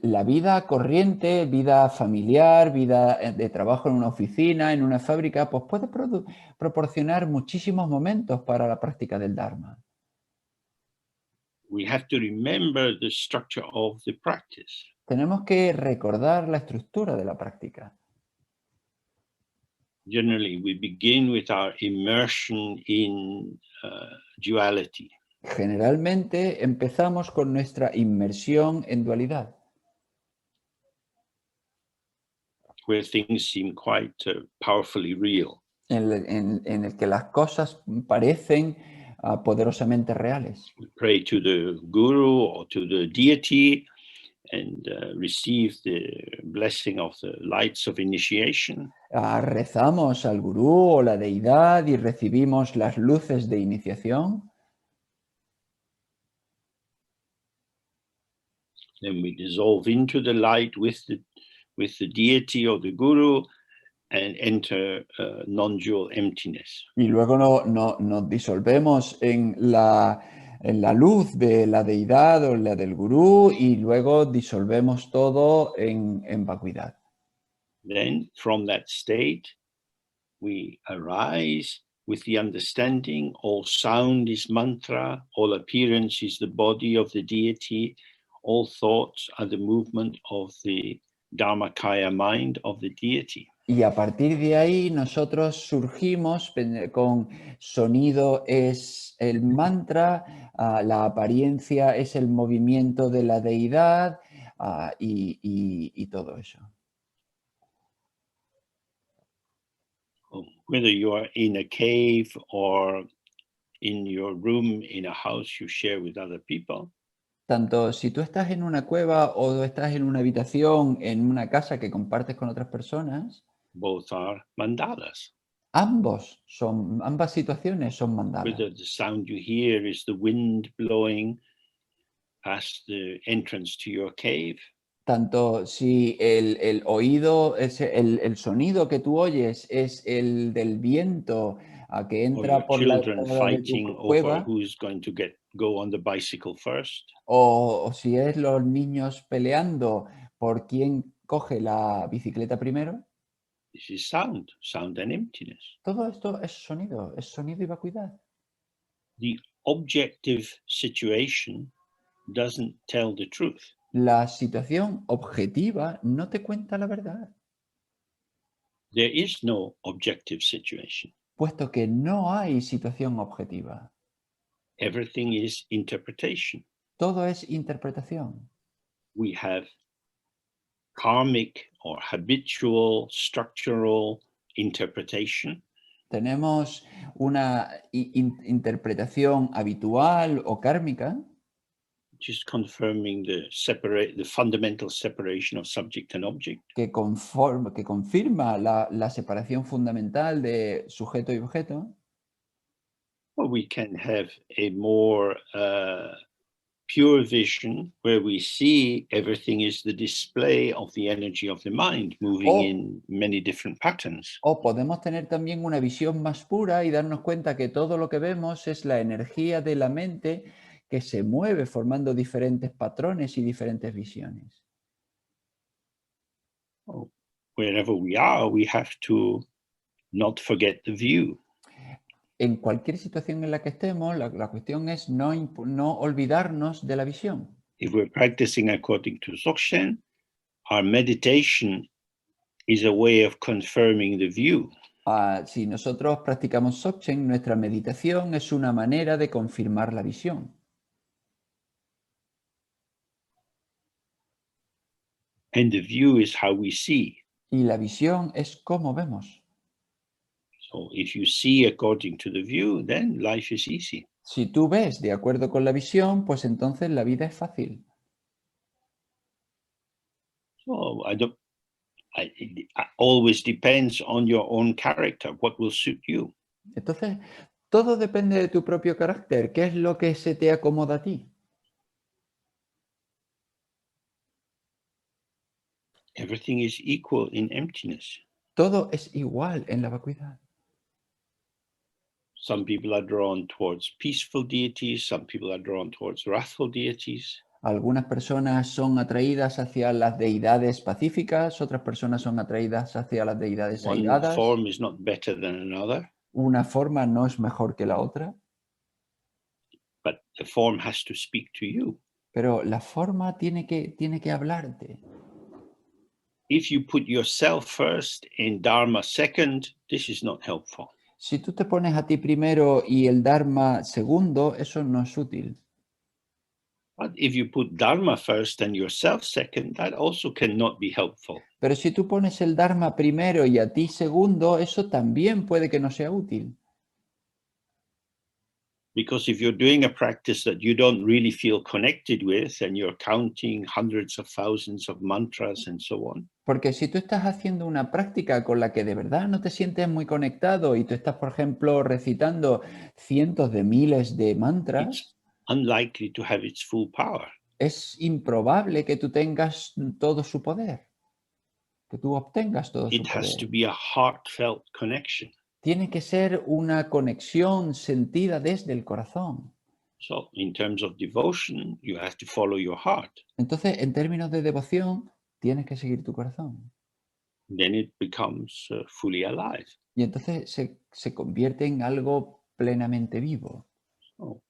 la vida corriente, vida familiar, vida de trabajo en una oficina, en una fábrica, pues puede proporcionar muchísimos momentos para la práctica del Dharma. We have to remember the structure of the practice. Tenemos que recordar la estructura de la práctica. Generally, we begin with our immersion in duality. Generalmente empezamos con nuestra inmersión en dualidad, where things seem quite powerfully real. en el que las cosas parecen poderosamente reales. We pray to the guru or to the deity and receive the blessing of the lights of initiation. Rezamos al gurú o la deidad y recibimos las luces de iniciación. Then we dissolve into the light with the deity or the guru and enter non-dual emptiness. Y luego nos disolvemos en la luz de la deidad o la del gurú y luego disolvemos todo en vacuidad. Then from that state, we arise with the understanding all sound is mantra, all appearance is the body of the deity, all thoughts are the movement of the Dharmakaya mind of the deity. Y a partir de ahí nosotros surgimos con sonido es el mantra, la apariencia es el movimiento de la deidad y todo eso. Whether you are in a cave or in your room in a house you share with other people. Tanto si tú estás en una cueva o estás en una habitación, en una casa que compartes con otras personas, both are mandalas. ambas situaciones son mandalas. Whether the sound you hear is the wind blowing past the entrance to your cave, Tanto si el oído, el sonido que tú oyes es el del viento que or your entra por la children entrada de tu fighting over cueva, who's going to go on the bicycle first. o si es los niños peleando por quién coge la bicicleta primero, This is sound and emptiness. todo esto es sonido y vacuidad. The objective situation doesn't tell the truth. La situación objetiva no te cuenta la verdad, There is no objective situation. puesto que no hay situación objetiva. Everything is interpretation. Todo es interpretación. We have karmic or habitual structural interpretation. Tenemos una interpretación habitual o kármica Just confirming the fundamental separation of subject and object. que confirma la separación fundamental de sujeto y objeto. Or we can have a more pure vision where we see everything is the display of the energy of the mind moving in many different patterns. O podemos tener también una visión más pura y darnos cuenta que todo lo que vemos es la energía de la mente que se mueve formando diferentes patrones y diferentes visiones. Wherever we are, we have to not forget the view. En cualquier situación en la que estemos, la cuestión es no olvidarnos de la visión. If we're practicing according to Dzogchen, our meditation is a way of confirming the view. Si nosotros practicamos Dzogchen, nuestra meditación es una manera de confirmar la visión. And the view is how we see. Y la visión es cómo vemos. So if you see according to the view, then life is easy. Si tú ves de acuerdo con la visión, pues entonces la vida es fácil. So it always depends on your own character, what will suit you. Entonces, todo depende de tu propio carácter. ¿Qué es lo que se te acomoda a ti? Everything is equal in emptiness. Todo es igual en la vacuidad. Some people are drawn towards peaceful deities, some people are drawn towards wrathful deities. Algunas personas son atraídas hacia las deidades pacíficas, otras personas son atraídas hacia las deidades One airadas. form is not better than another, Una forma no es mejor que la otra, but the form has to speak to you. pero la forma tiene que hablarte. If you put yourself first and Dharma second, this is not helpful. Si tú te pones a ti primero y el Dharma segundo, eso no es útil. But if you put Dharma first and yourself second, that also cannot be helpful. Pero si tú pones el Dharma primero y a ti segundo, eso también puede que no sea útil. Because if you're doing a practice that you don't really feel connected with and you're counting hundreds of thousands of mantras and so on, Porque si tú estás haciendo una práctica con la que de verdad no te sientes muy conectado y tú estás, por ejemplo, recitando cientos de miles de mantras, it's unlikely to have its full power. es improbable que tú tengas todo su poder, que tú obtengas todo su It has to poder. be a heartfelt connection. Tiene que ser una conexión sentida desde el corazón. So in terms of devotion, you have to follow your heart. Entonces, en términos de devoción, tienes que seguir tu corazón. Then it becomes fully alive. Y entonces se convierte en algo plenamente vivo. So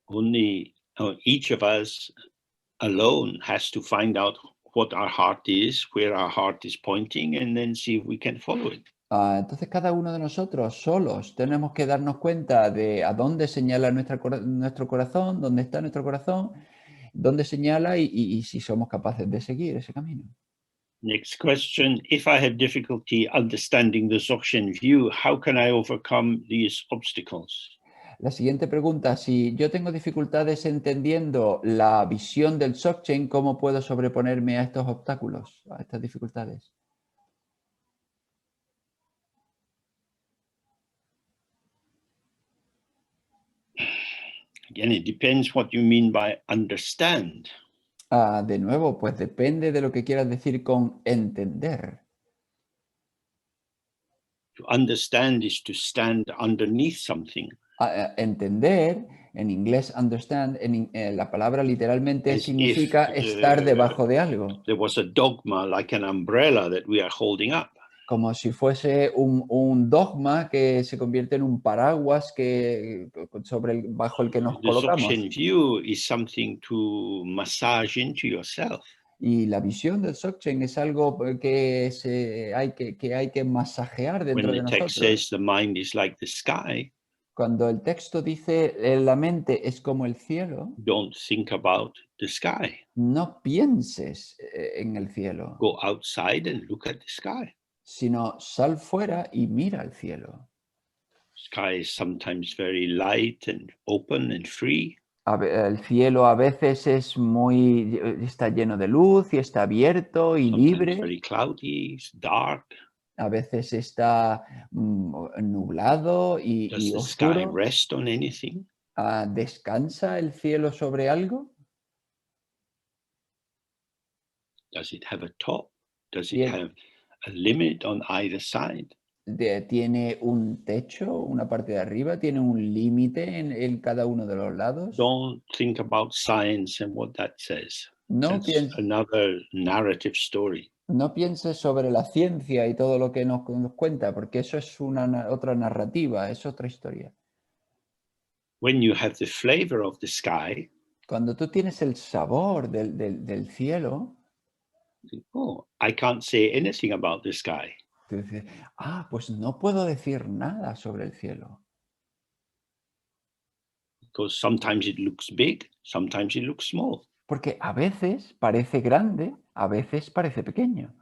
only each of us alone has to find out what our heart is, where our heart is pointing, and then see if we can follow it. Entonces cada uno de nosotros solos tenemos que darnos cuenta de a dónde señala nuestro corazón, dónde está nuestro corazón, dónde señala y si somos capaces de seguir ese camino. Next question. If I have difficulty understanding the Dzogchen view, how can I overcome these obstacles? La siguiente pregunta, si yo tengo dificultades entendiendo la visión del blockchain, ¿cómo puedo sobreponerme a estos obstáculos, a estas dificultades? Again, it depends what you mean by understand. De nuevo, pues depende de lo que quieras decir con entender. To understand is to stand underneath something. Entender, en inglés understand, la palabra literalmente As if significa estar debajo de algo. there was a dogma like an umbrella that we are holding up. Como si fuese un dogma que se convierte en un paraguas bajo el que nos The colocamos. Dzogchen view is something to massage into yourself. Y la visión del blockchain es algo que hay que masajear When dentro de the text nosotros. says the mind is like the sky, Cuando el texto dice la mente es como el cielo, don't think about the sky. no pienses en el cielo, Go outside and look at the sky. sino sal fuera y mira al cielo. Sky is sometimes very light and open and free. El cielo a veces está lleno de luz y está abierto y Sometimes libre. very cloudy, it's dark. A veces está nublado y Does the sky oscuro. rest on anything? ¿Descansa el cielo sobre algo? Does it have a top? Does it Bien. have a limit on either side? ¿Tiene un techo, una parte de arriba? ¿Tiene un límite en cada uno de los lados? Don't think about science and what that says. No, That's another narrative story. no pienses sobre la ciencia y todo lo que nos cuenta, porque eso es otra narrativa, es otra historia. When you have the flavor of the sky, Cuando tú tienes el sabor del cielo, oh, I can't say anything about the sky. tú dices, pues no puedo decir nada sobre el cielo. Because sometimes it looks big, sometimes it looks small. Porque a veces parece grande, a veces parece pequeño.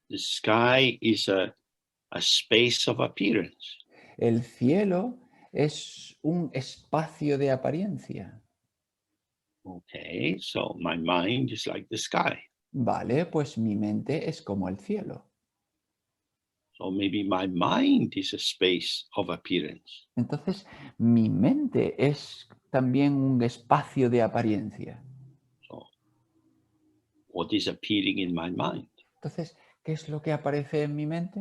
The sky is a space of appearance. El cielo es un espacio de apariencia. Okay, so my mind is like the sky. Vale, pues mi mente es como el cielo. So maybe my mind is a space of appearance. Entonces, mi mente es también un espacio de apariencia. So what is appearing in my mind? Entonces, ¿qué es lo que aparece en mi mente?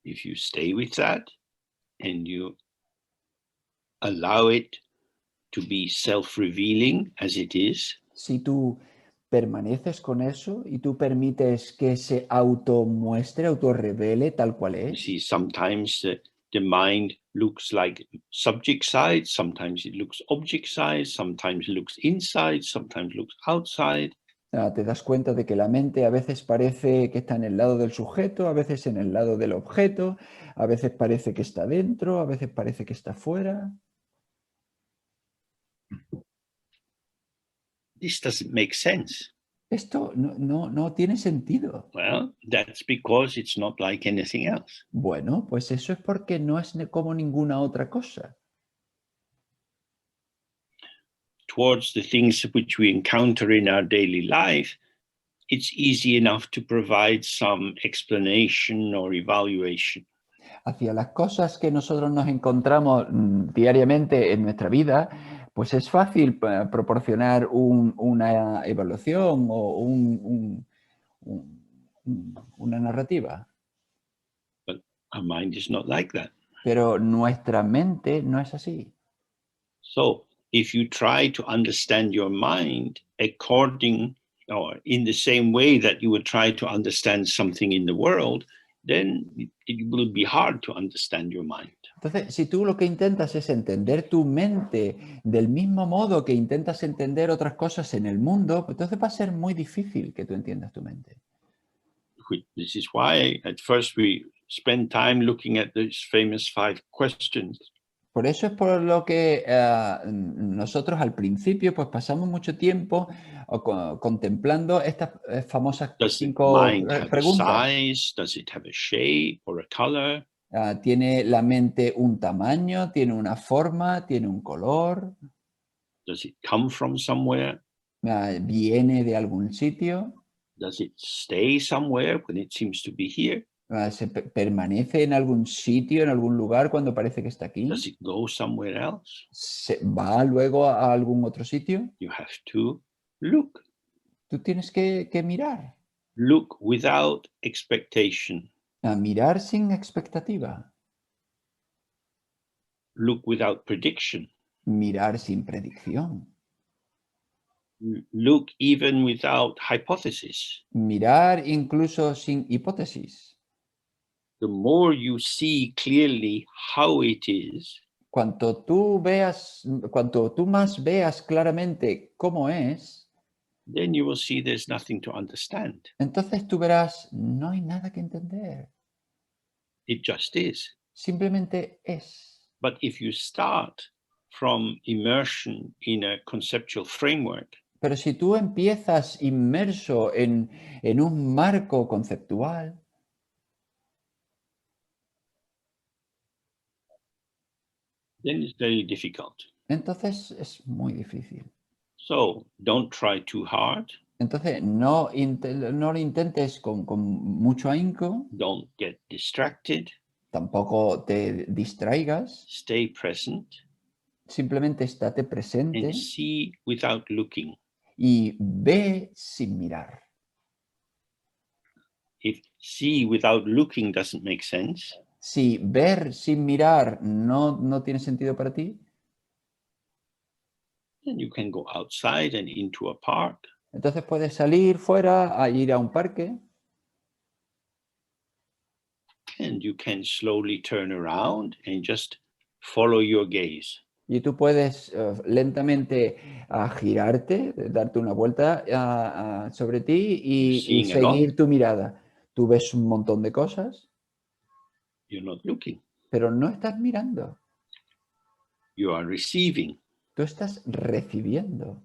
If you stay with that and you allow it to be self-revealing as it is, Si tú permaneces con eso y tú permites que se automuestre, autorrevele tal cual you es. see sometimes the mind looks like subject side, sometimes it looks object side, sometimes it looks inside, sometimes looks outside. Te das cuenta de que la mente a veces parece que está en el lado del sujeto, a veces en el lado del objeto, a veces parece que está dentro, a veces parece que está fuera. This doesn't make sense. Esto no tiene sentido. Well, that's because it's not like anything else. Bueno, pues eso es porque no es como ninguna otra cosa. Towards the things which we encounter in our daily life, it's easy enough to provide some explanation or evaluation. Hacia las cosas que nosotros nos encontramos diariamente en nuestra vida, pues es fácil proporcionar una evaluación o una narrativa. But our mind is not like that. Pero nuestra mente no es así. So if you try to understand your mind according or in the same way that you would try to understand something in the world, then it will be hard to understand your mind. Entonces, si tú lo que intentas es entender tu mente del mismo modo que intentas entender otras cosas en el mundo, pues entonces va a ser muy difícil que tú entiendas tu mente. This is why at first we spend time looking at these famous 5 questions. Por eso es por lo que nosotros al principio pues pasamos mucho tiempo contemplando estas famosas Does the 5 mind have a preguntas. size? Does it have a shape or a color? ¿Tiene la mente un tamaño, tiene una forma, tiene un color? Does it come from somewhere? ¿Viene de algún sitio? Does it stay somewhere when it seems to be here? ¿Permanece en algún sitio, en algún lugar cuando parece que está aquí? Does it go somewhere else? ¿Va luego a algún otro sitio? You have to look. Tú tienes que mirar, Look without expectation. a mirar sin expectativa, Look without prediction. mirar sin predicción, Look even without hypothesis. mirar incluso sin hipótesis. The more you see clearly how it is, Cuanto tú más veas claramente cómo es, then you will see there's nothing to understand. entonces tú verás, no hay nada que entender, It just is. simplemente es. But if you start from immersion in a conceptual framework, Pero si tú empiezas inmerso en un marco conceptual, then it's very difficult. entonces es muy difícil. So don't try too hard. Entonces no lo intentes con mucho ahínco, Don't get distracted. tampoco te distraigas, Stay present simplemente estate and presente see without looking. y ve sin mirar. If see without looking doesn't make sense, Si ver sin mirar no tiene sentido para ti, then you can go outside and into a park entonces puedes salir fuera a ir a un parque and you can slowly turn around and just follow your gaze. y tú puedes lentamente girarte, darte una vuelta sobre ti You're y seeing a lot, seguir tu mirada. Tú ves un montón de cosas, you're not looking. pero no estás mirando, You are receiving. tú estás recibiendo.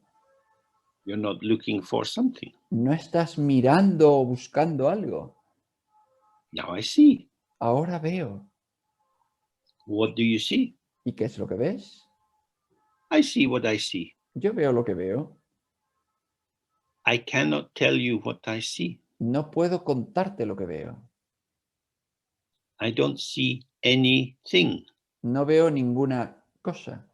You're not looking for something. No estás mirando o buscando algo. Now I see. Ahora veo. What do you see? ¿Y qué es lo que ves? I see what I see. Yo veo lo que veo. I cannot tell you what I see. No puedo contarte lo que veo. I don't see anything. No veo ninguna cosa.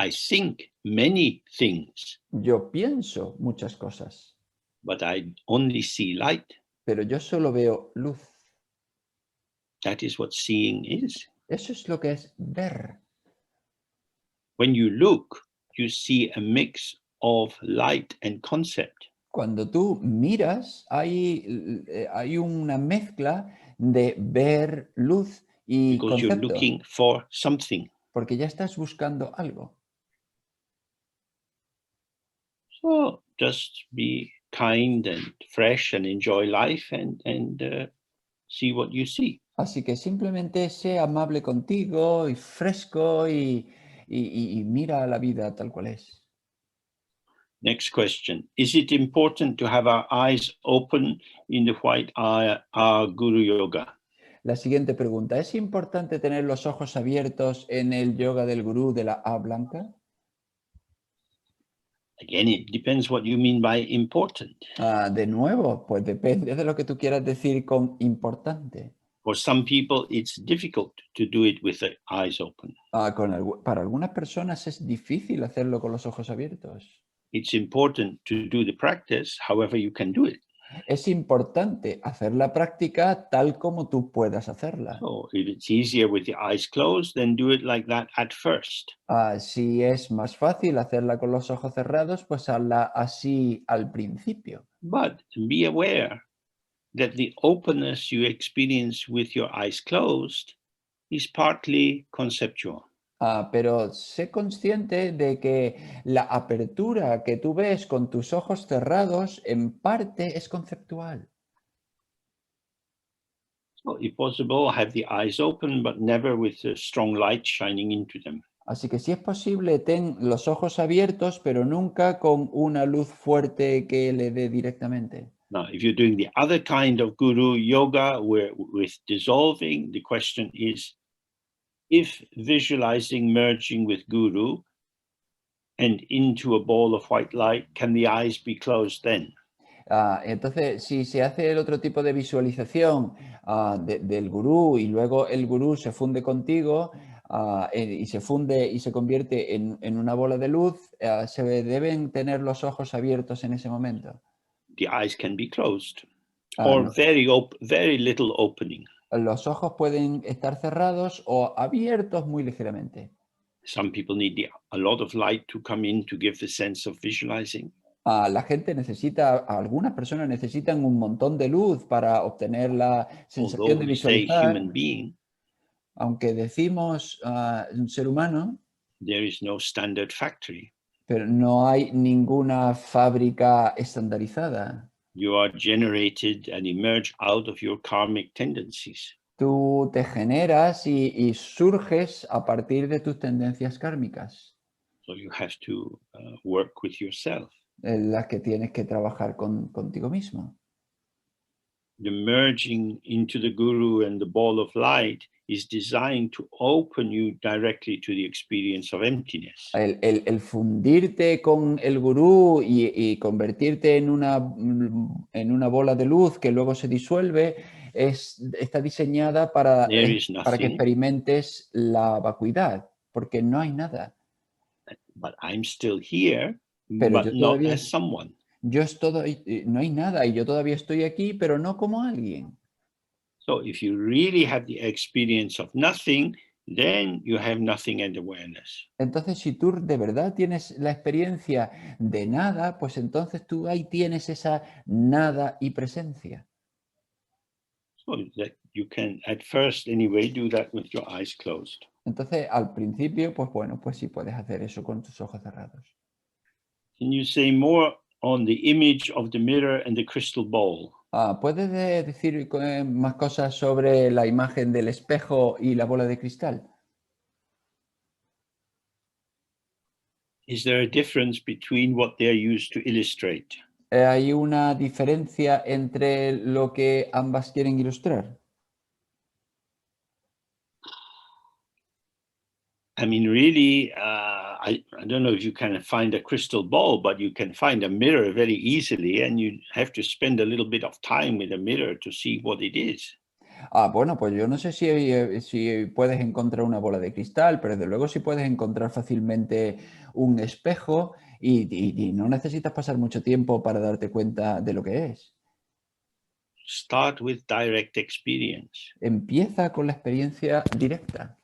I think many things, Yo pienso muchas cosas, but I only see light. pero yo solo veo luz. That is what seeing is. Eso es lo que es ver. When you look, you see a mix of light and concept. Cuando tú miras, hay una mezcla de ver luz y Because you're concepto, looking for something. porque ya estás buscando algo. So just be kind and fresh and enjoy life and see what you see. Así que simplemente sé amable contigo y fresco y mira la vida tal cual es. Next question. Is it important to have our eyes open in the white hour Guru Yoga? La siguiente pregunta, ¿es importante tener los ojos abiertos en el yoga del gurú de la A blanca? Again, it depends what you mean by important. De nuevo, pues depende de lo que tú quieras decir con importante. For some people, it's difficult to do it with the eyes open. Para algunas personas es difícil hacerlo con los ojos abiertos. It's important to do the practice however you can do it. Es importante hacer la práctica tal como tú puedas hacerla. So if it's easier with the eyes closed, then do it like that at first. Si es más fácil hacerla con los ojos cerrados, pues hazla así al principio. But be aware that the openness you experience with your eyes closed is partly conceptual. Pero sé consciente de que la apertura que tú ves con tus ojos cerrados en parte es conceptual. So if possible, have the eyes open, but never with a strong light shining into them. Así que si es posible, ten los ojos abiertos, pero nunca con una luz fuerte que le dé directamente. Now, if you're doing the other kind of guru yoga where with dissolving, the question is, if visualizing merging with guru and into a ball of white light, can the eyes be closed then? Entonces, si se hace el otro tipo de visualización del gurú y luego el gurú se funde contigo y se funde y se convierte en una bola de luz, se deben tener los ojos abiertos en ese momento. The eyes can be closed Ah, or no. very little opening. Los ojos pueden estar cerrados o abiertos muy ligeramente. Some people need a lot of light to come in to give the sense of visualizing. La gente algunas personas necesitan un montón de luz para obtener la sensación Although de we say visualizar. human being, Aunque decimos un ser humano, there is no standard factory. pero no hay ninguna fábrica estandarizada. You are generated and emerge out of your karmic tendencies. Tú te generas y surges a partir de tus tendencias kármicas, So you have to work with yourself. en las que tienes que trabajar contigo mismo. The merging into the guru and the ball of light is designed to open you directly to the experience of emptiness. El fundirte con el gurú y convertirte en una bola de luz que luego se disuelve está diseñada para There is que nothing, experimentes la vacuidad, porque no hay nada. but I'm still here, Pero but not as someone. no hay nada y yo todavía estoy aquí, pero no como alguien. So if you really have the experience of nothing, then you have nothing and awareness. Entonces, si tú de verdad tienes la experiencia de nada, pues entonces tú ahí tienes esa nada y presencia. So that you can, at first anyway, do that with your eyes closed. Entonces, al principio, pues bueno, pues sí puedes hacer eso con tus ojos cerrados. Can you say more on the image of the mirror and the crystal bowl? ¿Puedes decir más cosas sobre la imagen del espejo y la bola de cristal? Is there a difference between what they are used to illustrate? ¿Hay una diferencia entre lo que ambas quieren ilustrar? I mean, really, I don't know if you can find a crystal ball, but you can find a mirror very easily, and you have to spend a little bit of time with a mirror to see what it is. Bueno, pues yo no sé si puedes encontrar una bola de cristal, pero desde luego sí puedes encontrar fácilmente un espejo y no necesitas pasar mucho tiempo para darte cuenta de lo que es. Start with direct experience. Empieza con la experiencia directa.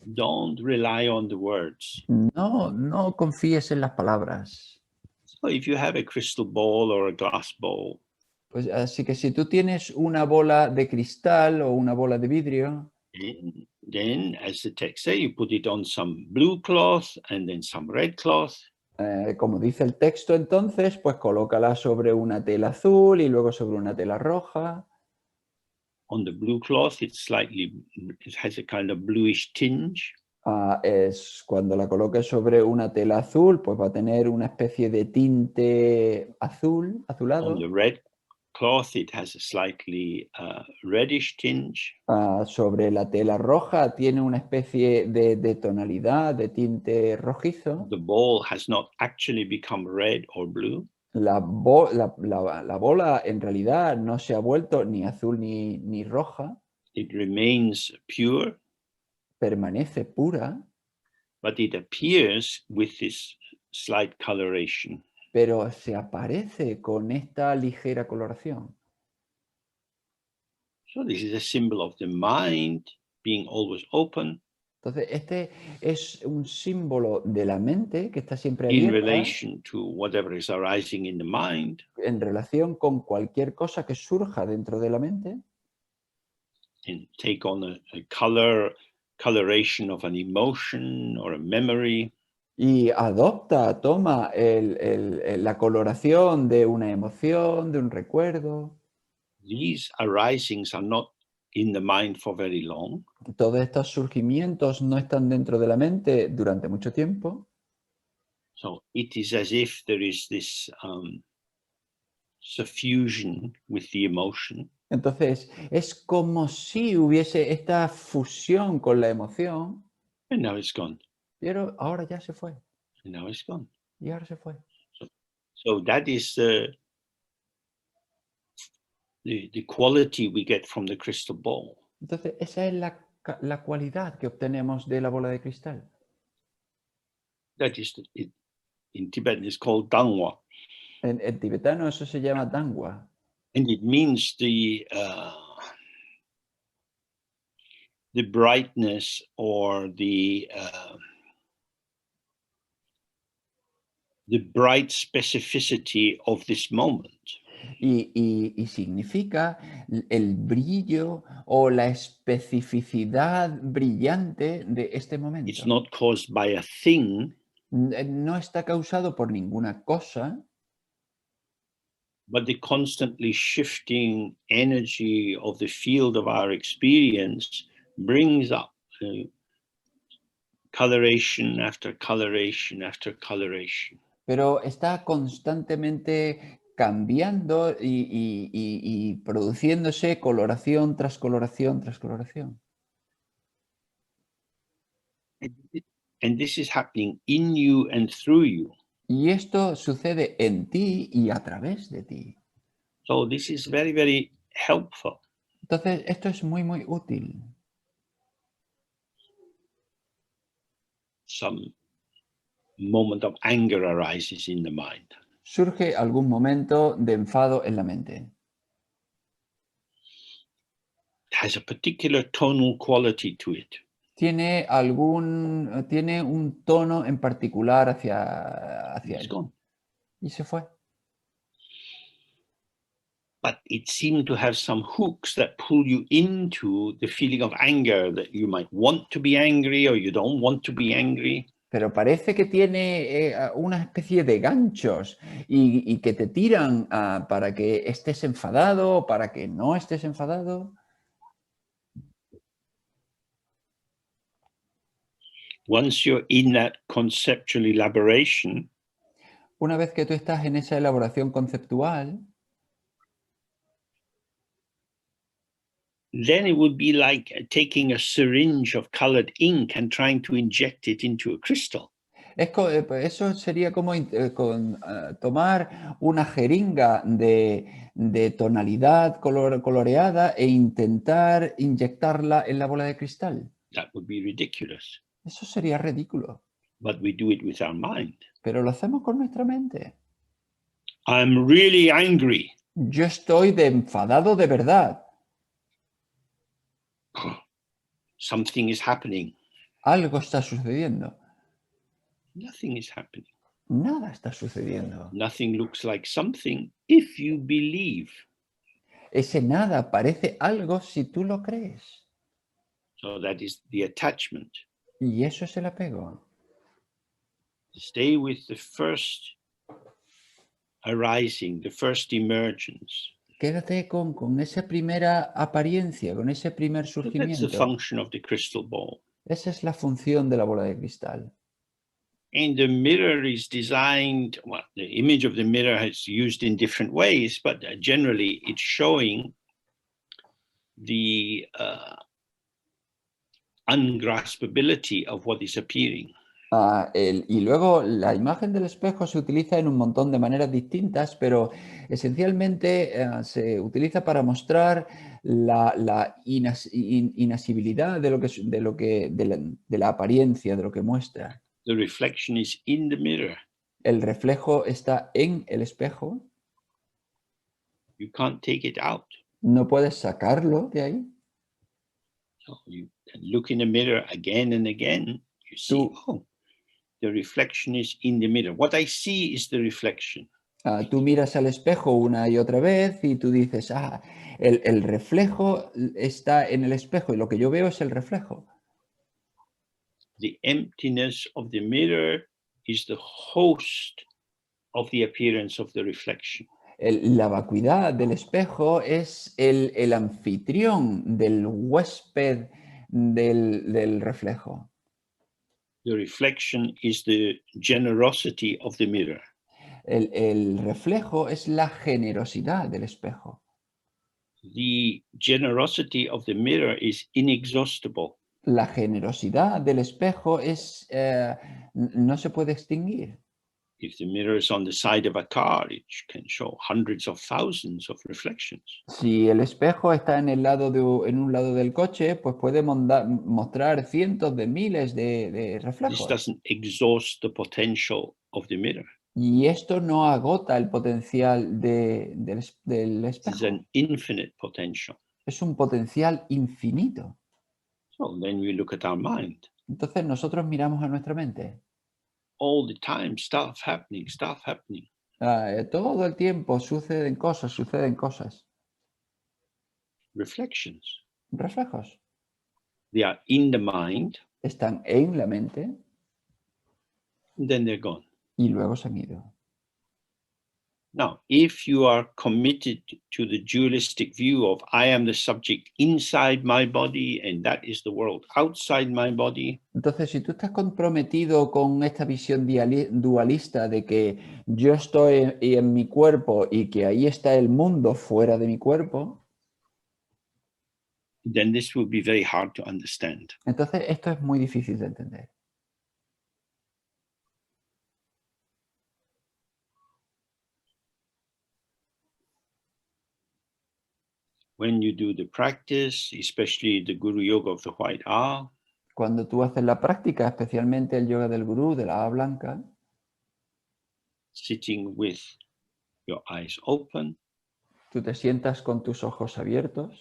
Don't rely on the words. No confíes en las palabras. So if you have a crystal ball or a glass bowl, Pues así que si tú tienes una bola de cristal o una bola de vidrio, then, as the text says, you put it on some blue cloth and then some red cloth. como dice el texto entonces, pues colócala sobre una tela azul y luego sobre una tela roja. On the blue cloth, it has a kind of bluish tinge. Es cuando la coloques sobre una tela azul, pues va a tener una especie de tinte azulado. On the red cloth, it has a slightly reddish tinge. Sobre la tela roja tiene una especie de tonalidad, de tinte rojizo. The ball has not actually become red or blue. La bola en realidad no se ha vuelto ni azul ni roja, It remains pure, permanece pura, but it appears with this slight coloration. pero se aparece con esta ligera coloración. So this is a symbol of the mind being always open Entonces, este es un símbolo de la mente que está siempre in abierta relation to whatever is arising in the mind. en relación con cualquier cosa que surja dentro de la mente And take on a coloration of an emotion or a memory. y toma la coloración de una emoción, de un recuerdo. These arisings are not in the mind for very long. Todos estos surgimientos no están dentro de la mente durante mucho tiempo. So it is as if there is this suffusion with the emotion. Entonces, es como si hubiese esta fusión con la emoción, And now it's gone. pero ahora ya se fue. And now it's gone. Y ahora se fue. So that is the quality we get from the crystal ball. Entonces, esa es la cualidad que obtenemos de la bola de cristal. That is, in Tibetan, is called dangwa. En tibetano eso se llama dangwa. And it means the brightness or the bright specificity of this moment. Y significa el brillo o la especificidad brillante de este It's momento. not caused by a thing, No está causado por ninguna cosa, but the constantly shifting energy of the field of our experience brings up coloration after coloration after coloration. pero está constantemente cambiando y produciéndose coloración tras coloración tras coloración. And this is happening in you and through you. Y esto sucede en ti y a través de ti. So this is very, very helpful. Entonces, esto es muy, muy útil. Some moment of anger arises in the mind. Surge algún momento de enfado en la mente. It has a particular tonal quality to it. Tiene un tono en particular hacia It's él. gone. Y se fue. But it seemed to have some hooks that pull you into the feeling of anger, that you might want to be angry or you don't want to be angry. Pero parece que tiene una especie de ganchos y que te tiran para que estés enfadado o para que no estés enfadado. Once you're in that conceptual elaboration, Una vez que tú estás en esa elaboración conceptual, then it would be like taking a syringe of colored ink and trying to inject it into a crystal. eso sería como tomar una jeringa de tonalidad coloreada e intentar inyectarla en la bola de cristal. That would be ridiculous. Eso sería ridículo, But we do it with our mind. pero lo hacemos con nuestra mente. I'm really angry. Yo estoy enfadado de verdad. Something is happening. Algo está sucediendo. Nothing is happening. Nada está sucediendo. Nothing looks like something if you believe. Ese nada parece algo si tú lo crees. So that is the attachment. Y eso es el apego. Stay with the first arising, the first emergence. Quédate con esa primera apariencia, con ese primer So that's the surgimiento. function of the crystal ball. Esa es la función de la bola de cristal. And the mirror is designed, well, the image of the mirror is used in different ways, but generally it's showing the ungraspability of what is appearing. Y luego la imagen del espejo se utiliza en un montón de maneras distintas, pero esencialmente se utiliza para mostrar la inasibilidad de la apariencia, de lo que muestra. The reflection is in the mirror. El reflejo está en el espejo. You can't take it out. No puedes sacarlo de ahí. So you look in the mirror again and again. You see, oh, the reflection is in the mirror. What I see is the reflection. Tú miras al espejo una y otra vez y tú dices, el reflejo está en el espejo y lo que yo veo es el reflejo. The emptiness of the mirror is the host of the appearance of the reflection. La vacuidad del espejo es el anfitrión del huésped del reflejo. The reflection is the generosity of the mirror. El reflejo es la generosidad del espejo. The generosity of the mirror is inexhaustible. La generosidad del espejo no se puede extinguir. If the mirror is on the side of a car, it can show hundreds of thousands of reflections. Si el espejo está en en un lado del coche, pues puede mostrar cientos de miles de This reflejos. doesn't exhaust the potential of the mirror. Y esto no agota el potencial del It is espejo. an infinite potential. Es un potencial infinito. So then we look at our mind. Entonces nosotros miramos a nuestra mente. All the time, stuff happening, stuff happening. Todo el tiempo suceden cosas. Reflections. Reflejos. They are in the mind, Están en la mente and then they're gone. y luego se han ido. Now, if you are committed to the dualistic view of I am the subject inside my body and that is the world outside my body, Entonces, si tú estás comprometido con esta visión dualista de que yo estoy en mi cuerpo y que ahí está el mundo fuera de mi cuerpo, then this will be very hard to understand. entonces esto es muy difícil de entender. When you do the practice, especially the Guru Yoga of the White Owl, Cuando tú haces la práctica, especialmente el yoga del gurú, de la A blanca, sitting with your eyes open, tú te sientas con tus ojos abiertos,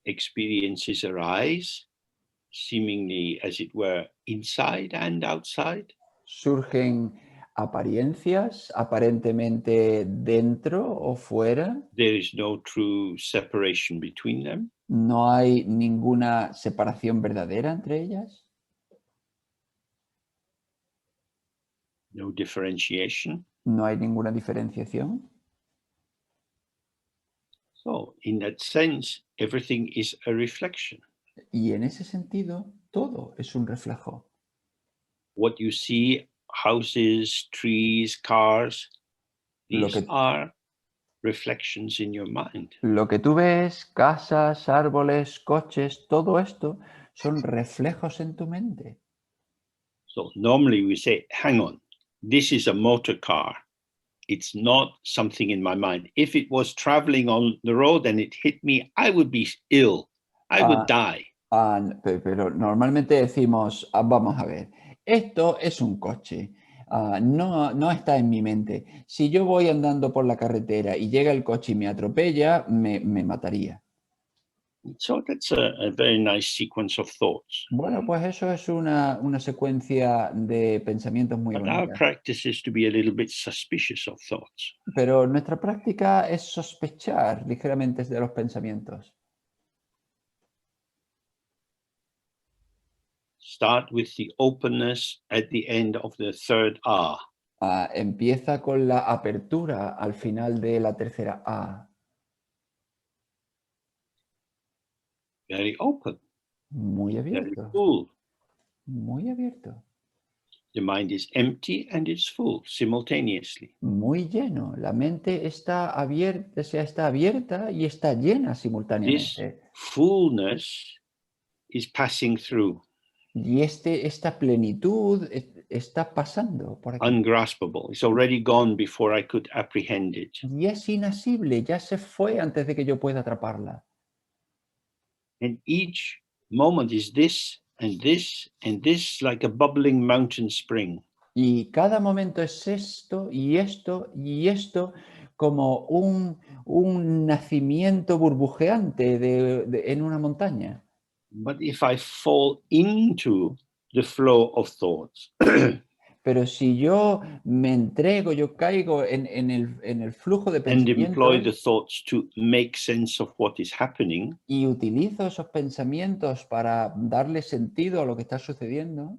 experiences arise, seemingly as it were inside and outside. surgen apariencias, aparentemente dentro o fuera, There is no true separation between them. no hay ninguna separación verdadera entre ellas, No differentiation. no hay ninguna diferenciación. So, in that sense, everything is a reflection. Y en ese sentido, todo es un reflejo. What you see, houses, trees, cars, Lo these que, are reflections in your mind. lo que tú ves, casas, árboles, coches, todo esto son reflejos en tu mente. So, normally we say, hang on, this is a motor car. It's not something in my mind. If it was traveling on the road and it hit me, I would be ill. I would die. Pero normalmente decimos, vamos a ver, esto es un coche, no está en mi mente. Si yo voy andando por la carretera y llega el coche y me atropella, me mataría. So that's a very nice sequence of thoughts. Bueno, pues eso es una secuencia de pensamientos muy But our bonita. practice is to be a little bit suspicious of thoughts. Pero nuestra práctica es sospechar ligeramente de los pensamientos. Start with the openness at the end of the third A. Empieza con la apertura al final de la tercera A. Very open, Muy very abierto, full. muy abierto. The mind is empty and it's full simultaneously. Muy lleno. La mente está abierta y está llena This simultáneamente. fullness is passing through, Y esta plenitud está pasando por aquí. ungraspable. It's already gone before I could apprehend it. Y es inasible, ya se fue antes de que yo pueda atraparla. And each moment is this and this and this, like a bubbling mountain spring. Y cada momento es esto y esto y esto, como un nacimiento burbujeante en una montaña. But if I fall into the flow of thoughts, Pero si yo me entrego, yo caigo en el flujo de and employ the pensamientos thoughts to make sense of what is happening, y utilizo esos pensamientos para darle sentido a lo que está sucediendo,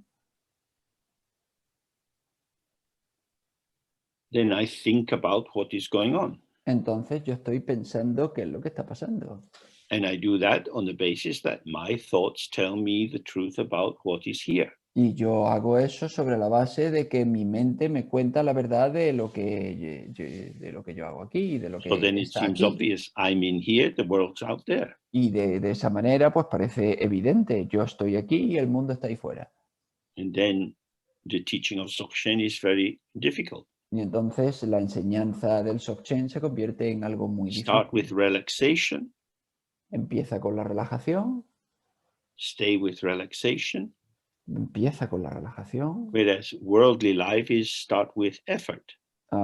then I think about what is going on. entonces yo estoy pensando qué es lo que está pasando. And I do that on the basis that my thoughts tell me the truth about what is here. Y yo hago eso sobre la base de que mi mente me cuenta la verdad de lo que de lo que yo hago aquí, de lo So que then it está seems aquí. obvious. I'm in here, the world's out there. Y de esa manera, pues parece evidente, yo estoy aquí y el mundo está ahí fuera. And then the teaching of Dzogchen is very difficult. Y entonces la enseñanza del Dzogchen se convierte en algo muy Start with difícil. relaxation, Empieza con la relajación, stay with relaxation, empieza con la relajación, whereas worldly life is start with effort.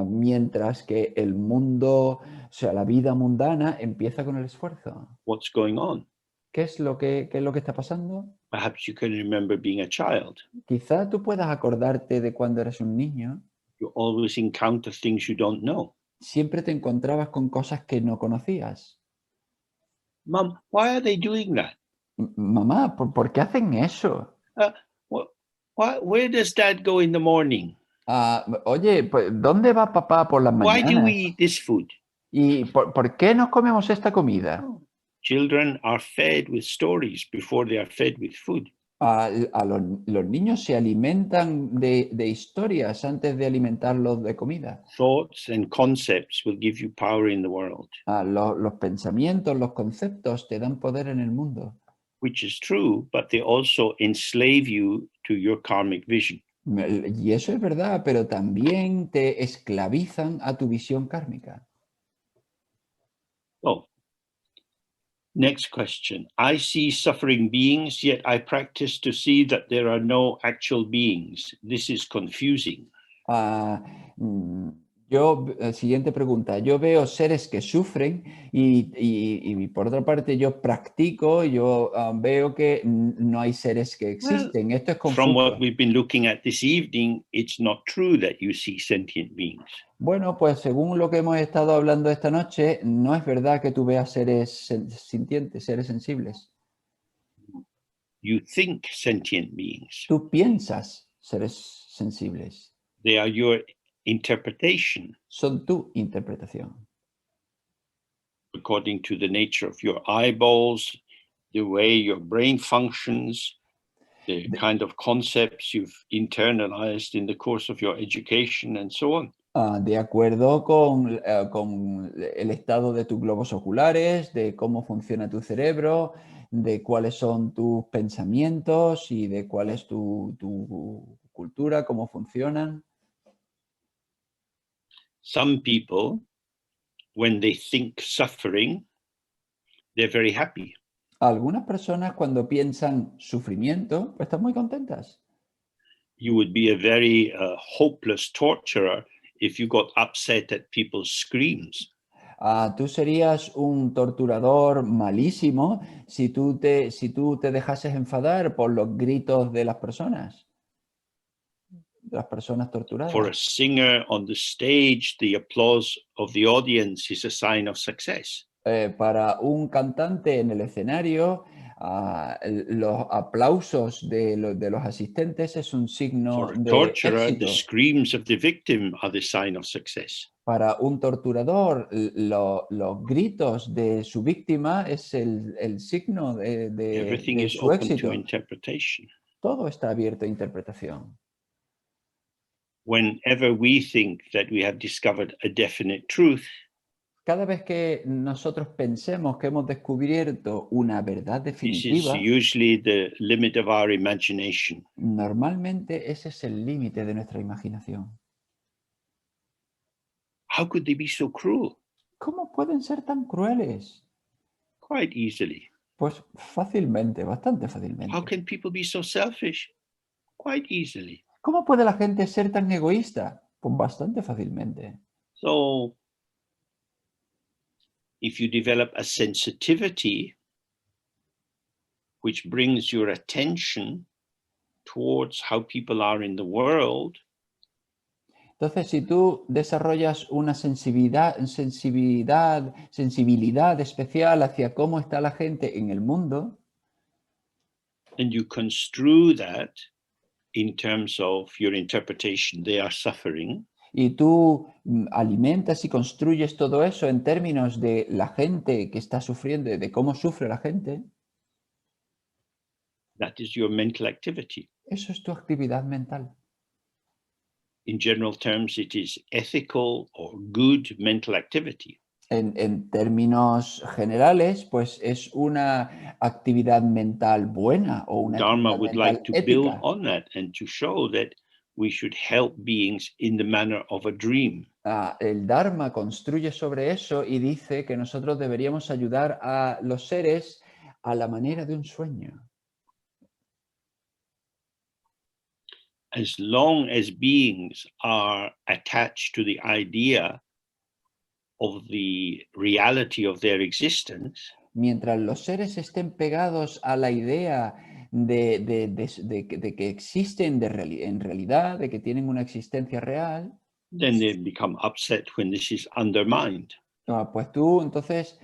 mientras que el mundo, o sea, la vida mundana empieza con el esfuerzo. What's going on? Qué es lo que está pasando? Perhaps you can remember being a child. Quizá tú puedas acordarte de cuando eras un niño, You always encounter things you don't know. siempre te encontrabas con cosas que no conocías. Mom, why are they doing that? Mamá, ¿por qué hacen eso? Uh, where does dad go in the morning? Oye, pues, ¿dónde va papá por las Why do we mañanas? eat this food? ¿Y por qué nos comemos esta comida? Oh. Children are fed with stories before they are fed with food. Los niños se alimentan de historias antes de alimentarlos de comida. Thoughts and concepts will give you power in the world, Los pensamientos, los conceptos te dan poder en el mundo. which is true, but they also enslave you to your karmic vision. Y eso es verdad, pero también te esclavizan a tu visión kármica. Oh, next question. I see suffering beings, yet I practice to see that there are no actual beings. This is confusing. Ah, mm, siguiente pregunta. Yo veo seres que sufren y por otra parte yo practico, yo veo que no hay seres que Well, existen. Esto es from what confuso. we've been looking at this evening, it's not true that you see sentient beings. Bueno, pues según lo que hemos estado hablando esta noche, no es verdad que tú veas seres sintientes, seres sensibles. You think sentient beings. Tú piensas seres sensibles. They are your interpretation Son tu interpretación. according to the nature of your eyeballs, the way your brain functions, the kind of concepts you've internalized in the course of your education, and so on. De acuerdo con el estado de tus globos oculares, de cómo funciona tu cerebro, de cuáles son tus pensamientos y de cuál es tu cultura, cómo funcionan. Some people, when they think suffering, they're very happy. Algunas personas cuando piensan sufrimiento, pues están muy contentas. You would be a very hopeless torturer if you got upset at people's screams. Tú serías un torturador malísimo si tú te dejases enfadar por los gritos de las personas For a torturadas. singer on the stage, the applause of the audience is a sign of success. Para un cantante en el escenario, los aplausos de los asistentes es un signo For a de torturer, the éxito. screams of the victim are the sign of success. Para un torturador, los gritos de su víctima es el signo Everything de is su open to éxito. interpretation. Todo está abierto a interpretación. Whenever we think that we have discovered a definite truth, Cada vez que nosotros pensemos que hemos descubierto una verdad this is definitiva, usually the limit of our imagination. normalmente ese es el límite de nuestra imaginación. How could they be so cruel? ¿Cómo pueden ser tan crueles? Quite easily. Pues fácilmente, bastante How fácilmente. can people be so selfish? Quite easily. ¿Cómo puede la gente ser tan egoísta? Pues bastante fácilmente. So, if you develop a sensitivity which brings your attention towards how people are in the world, Entonces, si tú desarrollas una sensibilidad especial hacia cómo está la gente en el mundo, and you construe that in terms of your interpretation, they are suffering, y tú alimentas y construyes todo eso en términos de la gente que está sufriendo, de cómo sufre la gente, That is your mental activity. Eso es tu actividad mental. In general terms, it is ethical or good mental activity. En términos generales, pues es una actividad mental buena o una Dharma actividad would mental like to build ética. on that and to show that we should help beings in the manner of a dream. El Dharma construye sobre eso y dice que nosotros deberíamos ayudar a los seres a la manera de un sueño. As long as beings are attached to the idea of the reality of their existence, Mientras los seres estén pegados a la idea de que existen en realidad, de que tienen una existencia real, then they become upset when this is undermined. pues tú entonces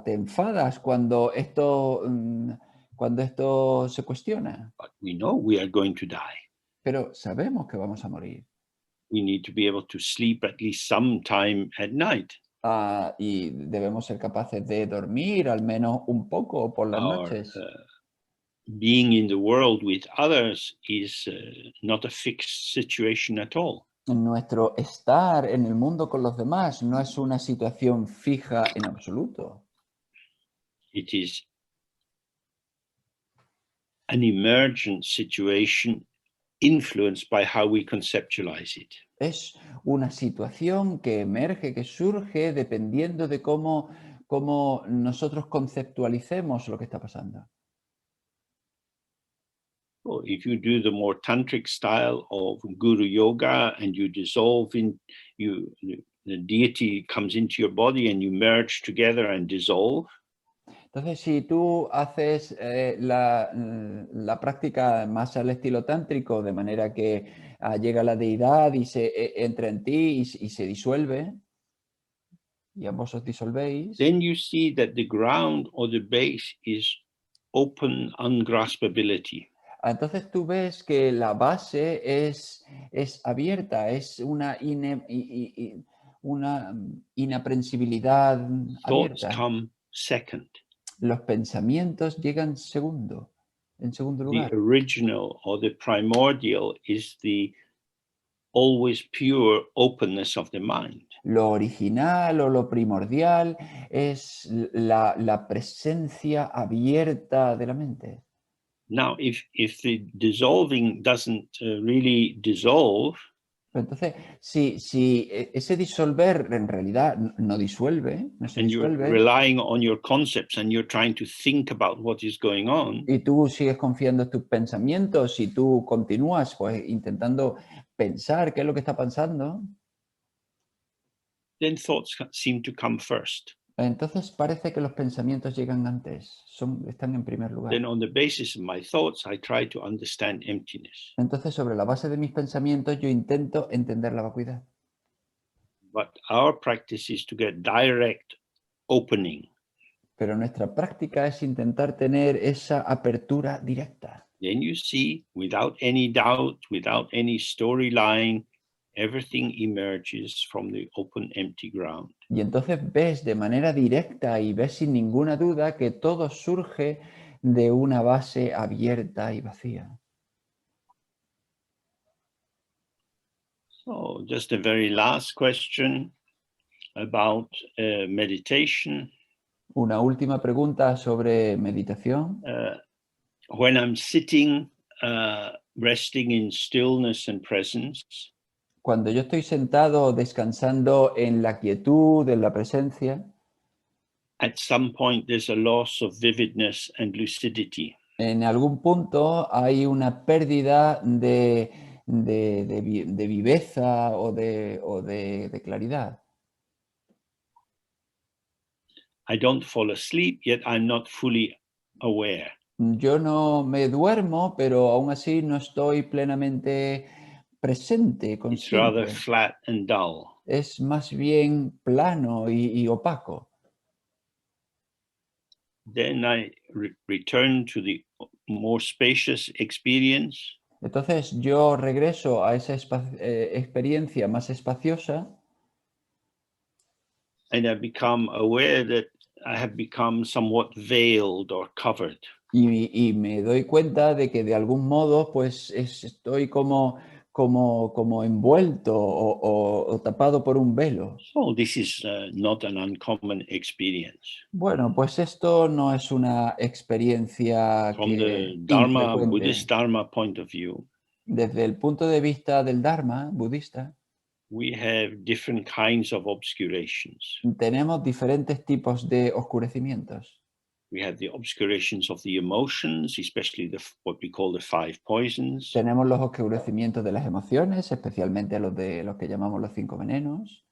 te enfadas cuando esto se cuestiona. But we know we are going to die. Pero sabemos que vamos a morir. We need to be able to sleep at least some time at night. Y debemos ser capaces de dormir al menos un poco por las Our noches. being in the world with others is not a fixed situation at all. Nuestro estar en el mundo con los demás no es una situación fija en absoluto. It is an emergent situation influenced by how we conceptualize it. Es una situación que emerge, que surge dependiendo de cómo nosotros conceptualicemos lo que está pasando. So if you do the more tantric style of guru yoga and you dissolve in the deity comes into your body and you merge together and dissolve, Entonces, si tú haces la práctica más al estilo tántrico, de manera que llega la deidad y entra en ti y se disuelve, y ambos os disolvéis, then you see that the ground or the base is open ungraspability. entonces tú ves que la base es abierta, es una inaprensibilidad Thoughts abierta. come second. Los pensamientos llegan en segundo The lugar. original or the primordial is the always pure openness of the mind. Lo original o lo primordial es la presencia abierta de la mente. Now, if the dissolving doesn't really dissolve, Entonces, si ese disolver en realidad no disuelve, no se and you're disuelve, relying on your concepts and you're trying to think about what is going on, y tú sigues confiando en tus pensamientos y tú continúas pues intentando pensar qué es lo que está pasando, then thoughts seem to come first. entonces parece que los pensamientos llegan antes, están en primer lugar. Then on the basis of my thoughts, I try to understand emptiness. Entonces, sobre la base de mis pensamientos, yo intento entender la vacuidad. But our practice is to get direct opening. Pero nuestra práctica es intentar tener esa apertura directa. Then you see, without any doubt, without any storyline, everything emerges from the open, empty ground. Y entonces ves de manera directa y ves sin ninguna duda que todo surge de una base abierta y vacía. So just a very last question about meditation. Una última pregunta sobre meditación. When I'm sitting, resting in stillness and presence, Cuando yo estoy sentado descansando en la quietud, en la presencia, at some point there's a loss of vividness and lucidity. en algún punto hay una pérdida de viveza o de claridad. I don't fall asleep, yet I'm not fully aware. Yo no me duermo, pero aún así no estoy plenamente presente, It's rather consciente. flat and dull. Es más bien plano y opaco. Then I return to the more spacious experience. Entonces yo regreso a esa experiencia más espaciosa And I become aware that I have become somewhat veiled or covered. Y me doy cuenta de que de algún modo pues estoy como envuelto o tapado por un velo. So this is not an uncommon experience. Bueno, pues esto no es una experiencia From the Dharma, Buddhist infrecuente. Dharma point of view, Desde el punto de vista del Dharma budista, we have different kinds of obscurations. tenemos diferentes tipos de oscurecimientos. We have the obscurations of the emotions, especially what we call the five poisons. Tenemos los oscurecimientos de las emociones, especialmente los de los que llamamos los 5 venenos.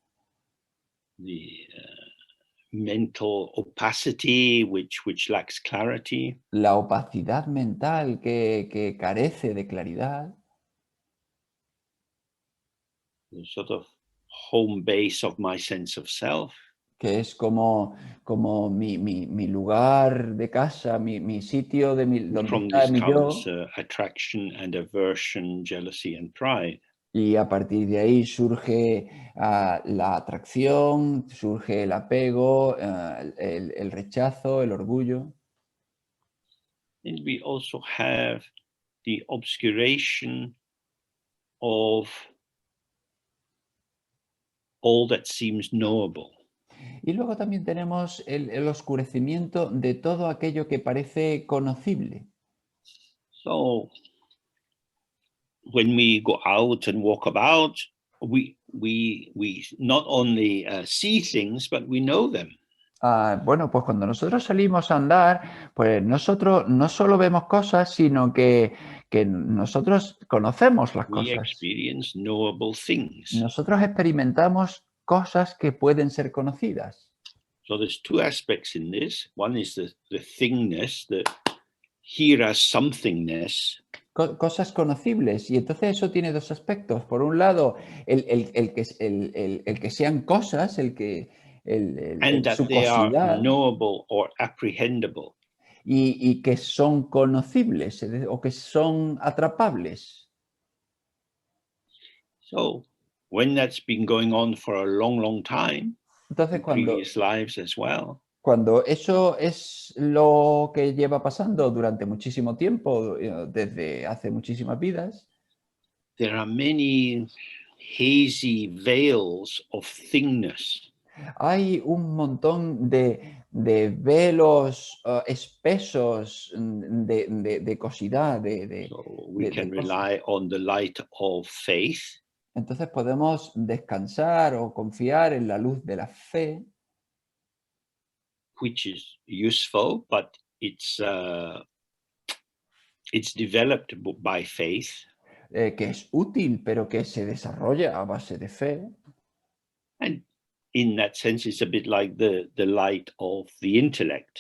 The mental opacity, which lacks clarity. La opacidad mental que carece de claridad. The sort of home base of my sense of self. Que es como mi lugar de casa, mi sitio donde From está this mi comes yo. attraction and aversion, jealousy and pride. Y a partir de ahí surge la atracción, surge el apego, el rechazo, el orgullo. And we also have the obscuration of all that seems knowable. Y luego también tenemos el oscurecimiento de todo aquello que parece conocible. So when we go out and walk about, we not only see things, but we know them. Bueno, pues cuando nosotros salimos a andar, pues nosotros no solo vemos cosas, sino que nosotros conocemos las We cosas. experience knowable things. Nosotros experimentamos cosas que pueden ser conocidas. So there's two aspects in this. One is the thingness, the here as somethingness. Cosas conocibles. Y entonces eso tiene dos aspectos. Por un lado, el que sean cosas, And that su they are cosidad, knowable or apprehendable. y que son conocibles o que son atrapables. So when that's been going on for a long, long time, Entonces, in previous lives as well, cuando eso es lo que lleva pasando durante muchísimo tiempo, desde hace muchísimas vidas, there are many hazy veils of thingness. hay un montón de velos espesos de cosidad, So we can cosas. rely on the light of faith, Entonces podemos descansar o confiar en la luz de la fe, which is useful, but it's developed by faith. que es útil, pero que se desarrolla a base de fe. And in that sense, it's a bit like the light of the intellect.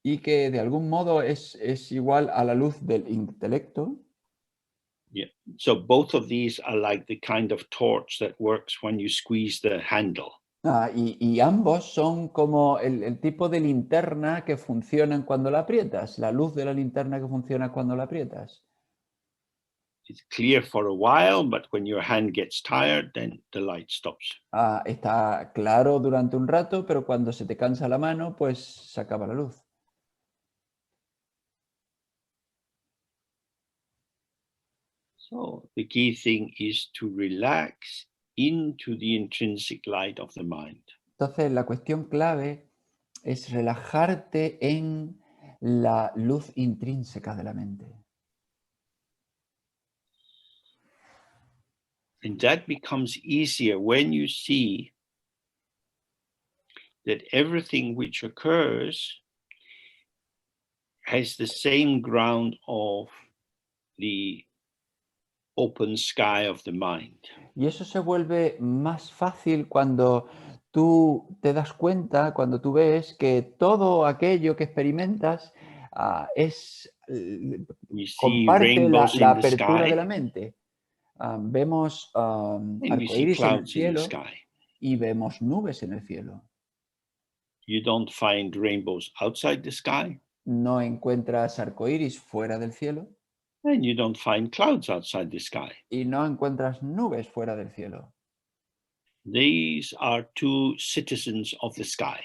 Y que de algún modo es igual a la luz del intelecto. Yeah. So both of these are like the kind of torch that works when you squeeze the handle. Y ambos son como el tipo de linterna que funcionan cuando la aprietas, la luz de la linterna que funciona cuando la aprietas. It's clear for a while, but when your hand gets tired, then the light stops. Está claro durante un rato, pero cuando se te cansa la mano, pues se acaba la luz. So the key thing is to relax into the intrinsic light of the mind. Entonces, la cuestión clave es relajarte en la luz intrínseca de la mente. And that becomes easier when you see that everything which occurs has the same ground of the open sky of the mind. Y eso se vuelve más fácil cuando tú te das cuenta, cuando tú ves que todo aquello que experimentas We see comparte rainbows la in the apertura de la sky, mente. Vemos and we see arcoíris en el clouds in the cielo sky. y vemos nubes en el cielo. You don't find rainbows outside the sky, No encuentras arcoíris fuera del cielo and you don't find clouds outside the sky. y no encuentras nubes fuera del cielo. These are two citizens of the sky.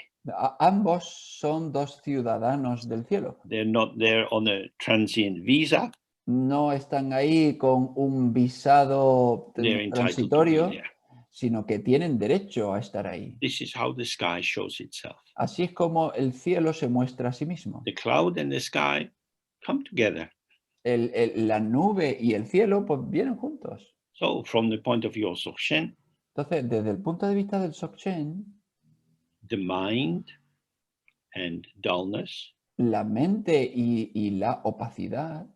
Ambos son dos ciudadanos del cielo. They're not there on a transient visa. No están ahí con un visado They're entitled to be transitorio, there. sino que tienen derecho a estar ahí. This is how the sky shows itself. Así es como el cielo se muestra a sí mismo. The cloud and the sky come together. La nube y el cielo pues vienen juntos. So from the point of view of Session, Entonces, desde el punto de vista del Dzogchen, the mind and dullness la mente y la opacidad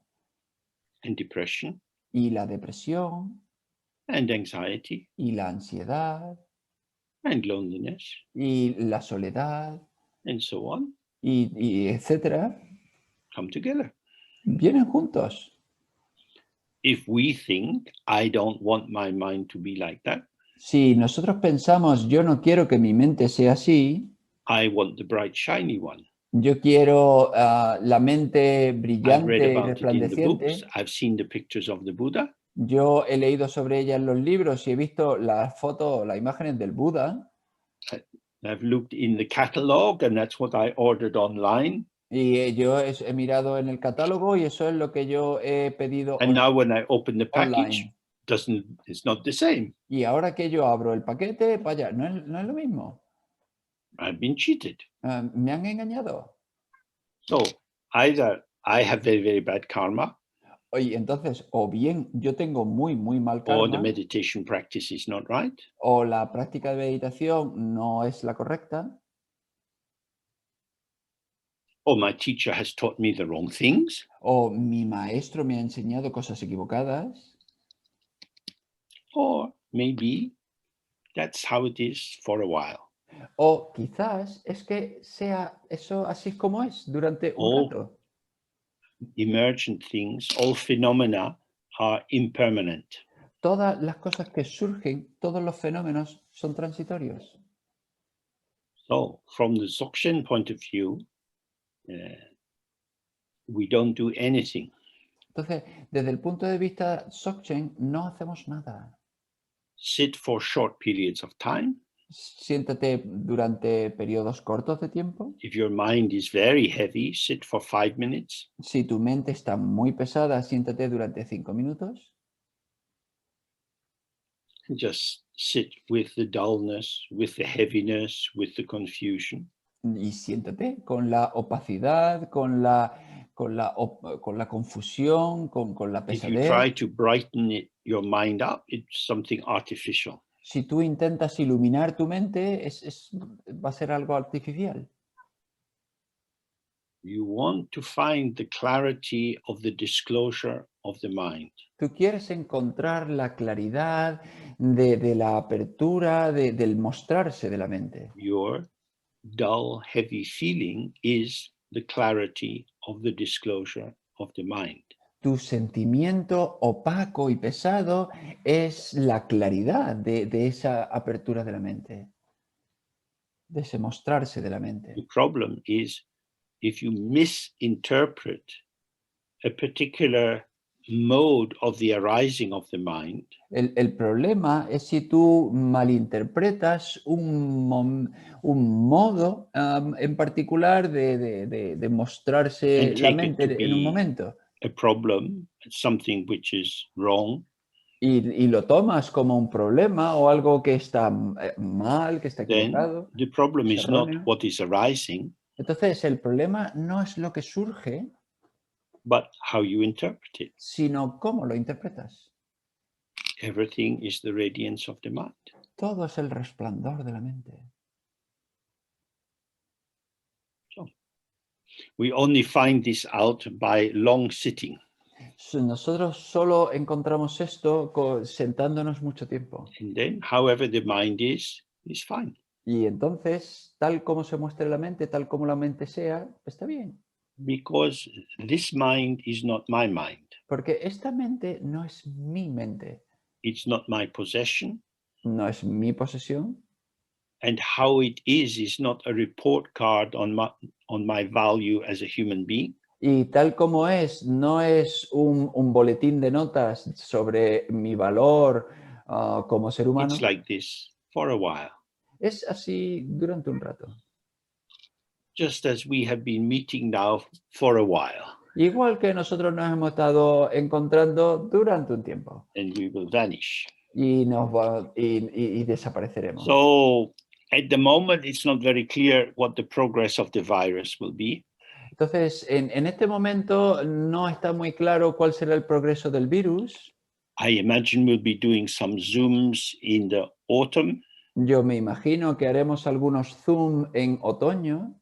and depression y la depresión and anxiety y la ansiedad and loneliness y la soledad and so on y etcétera, come together. vienen juntos. If we think, I don't want my mind to be like that, Si nosotros pensamos, yo no quiero que mi mente sea así, I want the bright, shiny one. yo quiero la mente I've read brillante y about it in the books. resplandeciente. I've seen the pictures of the Buddha. Yo he leído sobre ella en los libros y he visto las fotos, las imágenes del Buda. I've looked in the catalog, and that's what I ordered online. Y yo he mirado en el catálogo y eso es lo que yo he pedido And now when I open the package, online. it's not the same. Y ahora que yo abro el paquete, vaya, no es lo mismo. I've been cheated. Me han engañado. So either I have very, very bad karma, Oye, entonces, o bien yo tengo muy mal or the karma, meditation practice is not right, o la práctica de meditación no es la correcta, or my teacher has taught me the wrong things, o mi maestro me ha enseñado cosas equivocadas, or maybe that's how it is for a while. o quizás es que sea eso así como es durante un All rato. emergent things, all phenomena are impermanent. Todas las cosas que surgen, todos los fenómenos son transitorios. So from the Dzogchen point of view, we don't do anything. Entonces, desde el punto de vista Dzogchen, no hacemos nada. Sit for short periods of time. Siéntate durante periodos cortos de tiempo. If your mind is very heavy, sit for 5 minutes. Si tu mente está muy pesada, siéntate durante 5 minutos. Just sit with the dullness, with the heaviness, with the confusion. Y siéntate con la opacidad, con la confusión, con la If you pesadez. try to brighten your mind up, it's something artificial. Si tú intentas iluminar tu mente, va a ser algo artificial. You want to find the clarity of the disclosure of the mind. Tú quieres encontrar la claridad de la apertura, del mostrarse de la mente. Your dull, heavy feeling is the clarity of the disclosure of the mind. Tu sentimiento opaco y pesado es la claridad de esa apertura de la mente, de ese mostrarse de la mente. The problem is if you misinterpret a particular mode of the arising of the mind, El problema es si tú malinterpretas un modo en particular de mostrarse and la take it mente to en un be momento. a problem, something which is wrong, Y lo tomas como un problema o algo que está mal, que está then equivocado, the problem es is not erróneo. what is arising, Entonces, el problema no es lo que surge, but how you interpret it. sino cómo lo interpretas. Everything is the radiance of the mind. Todo es el resplandor de la mente. We only find this out by long sitting. Nosotros solo encontramos esto sentándonos mucho tiempo. And then, however the mind is fine. Y entonces, tal como se muestre la mente, tal como la mente sea, está bien. Because this mind is not my mind. Porque esta mente no es mi mente, It's not my possession. no es mi posesión. And how it is not a report card on my value as a human being. Y tal como es, no es un boletín de notas sobre mi valor como ser humano. It's like this for a while. Es así durante un rato. just as we have been meeting now for a while, Igual que nosotros nos hemos estado encontrando durante un tiempo and we will vanish. y desapareceremos. So at the moment, it's not very clear what the progress of the virus will be. Entonces, en este momento no está muy claro cuál será el progreso del virus. I imagine we'll be doing some Zooms in the autumn. Yo me imagino que haremos algunos Zoom en otoño.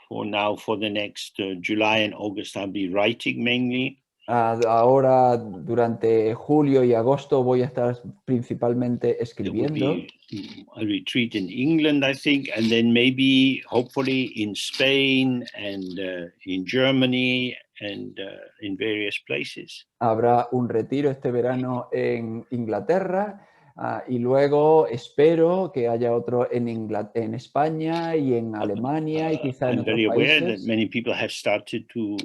For the next July and August, I'll be writing mainly. Ahora, durante julio y agosto, voy a estar principalmente There will escribiendo. be a retreat in England, I think, and then maybe, hopefully, in Spain and in Germany and in various places. Habrá un retiro este verano en Inglaterra y luego espero que haya otro en España y en Alemania y quizá en I'm otros very aware that países. many people have started to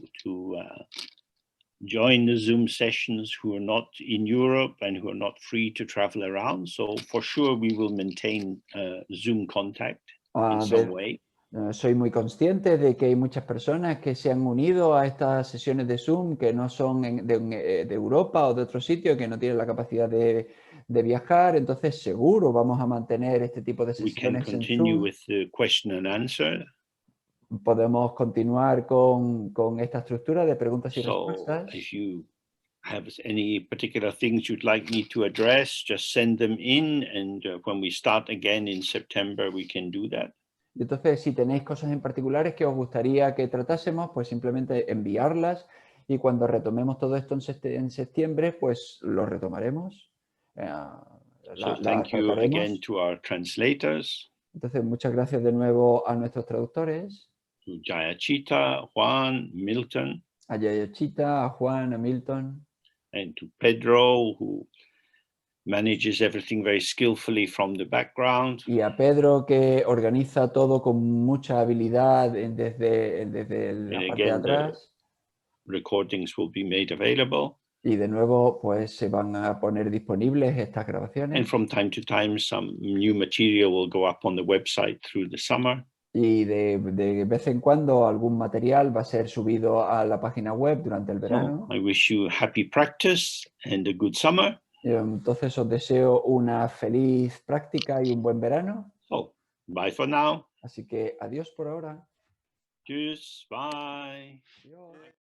join the Zoom sessions who are not in Europe and who are not free to travel around. So for sure, we will maintain Zoom contact in some way. Soy muy consciente de que hay muchas personas que se han unido a estas sesiones de Zoom que no son de Europa o de otro sitio, que no tienen la capacidad de viajar. Entonces, seguro vamos a mantener este tipo de We can sesiones en continue Zoom. with the question and answer. Podemos continuar con esta estructura de preguntas y So respuestas. if you have any particular things you'd like me to address, just send them in. And when we start again in September, we can do that. Y entonces, si tenéis cosas en particulares que os gustaría que tratásemos, pues simplemente enviarlas y cuando retomemos todo esto en septiembre, pues lo retomaremos. So La thank you again trataremos. to our translators, Entonces, muchas gracias de nuevo a nuestros traductores, to Jayachita, Juan, Milton, a Yayachita, a Juan, a Milton and to Pedro, who manages everything very skillfully from the background. y a Pedro, que organiza todo con mucha habilidad desde And la parte de again, the atrás. recordings will be made available. Y de nuevo, pues se van a poner disponibles estas And grabaciones. from time to time, some new material will go up on the website through the summer. Y de vez en cuando algún material va a ser subido a la página web durante el verano. So I wish you happy practice and a good summer. Entonces os deseo una feliz práctica y un buen verano. So bye for now. Así que adiós por ahora. Cheers. Bye. Adiós.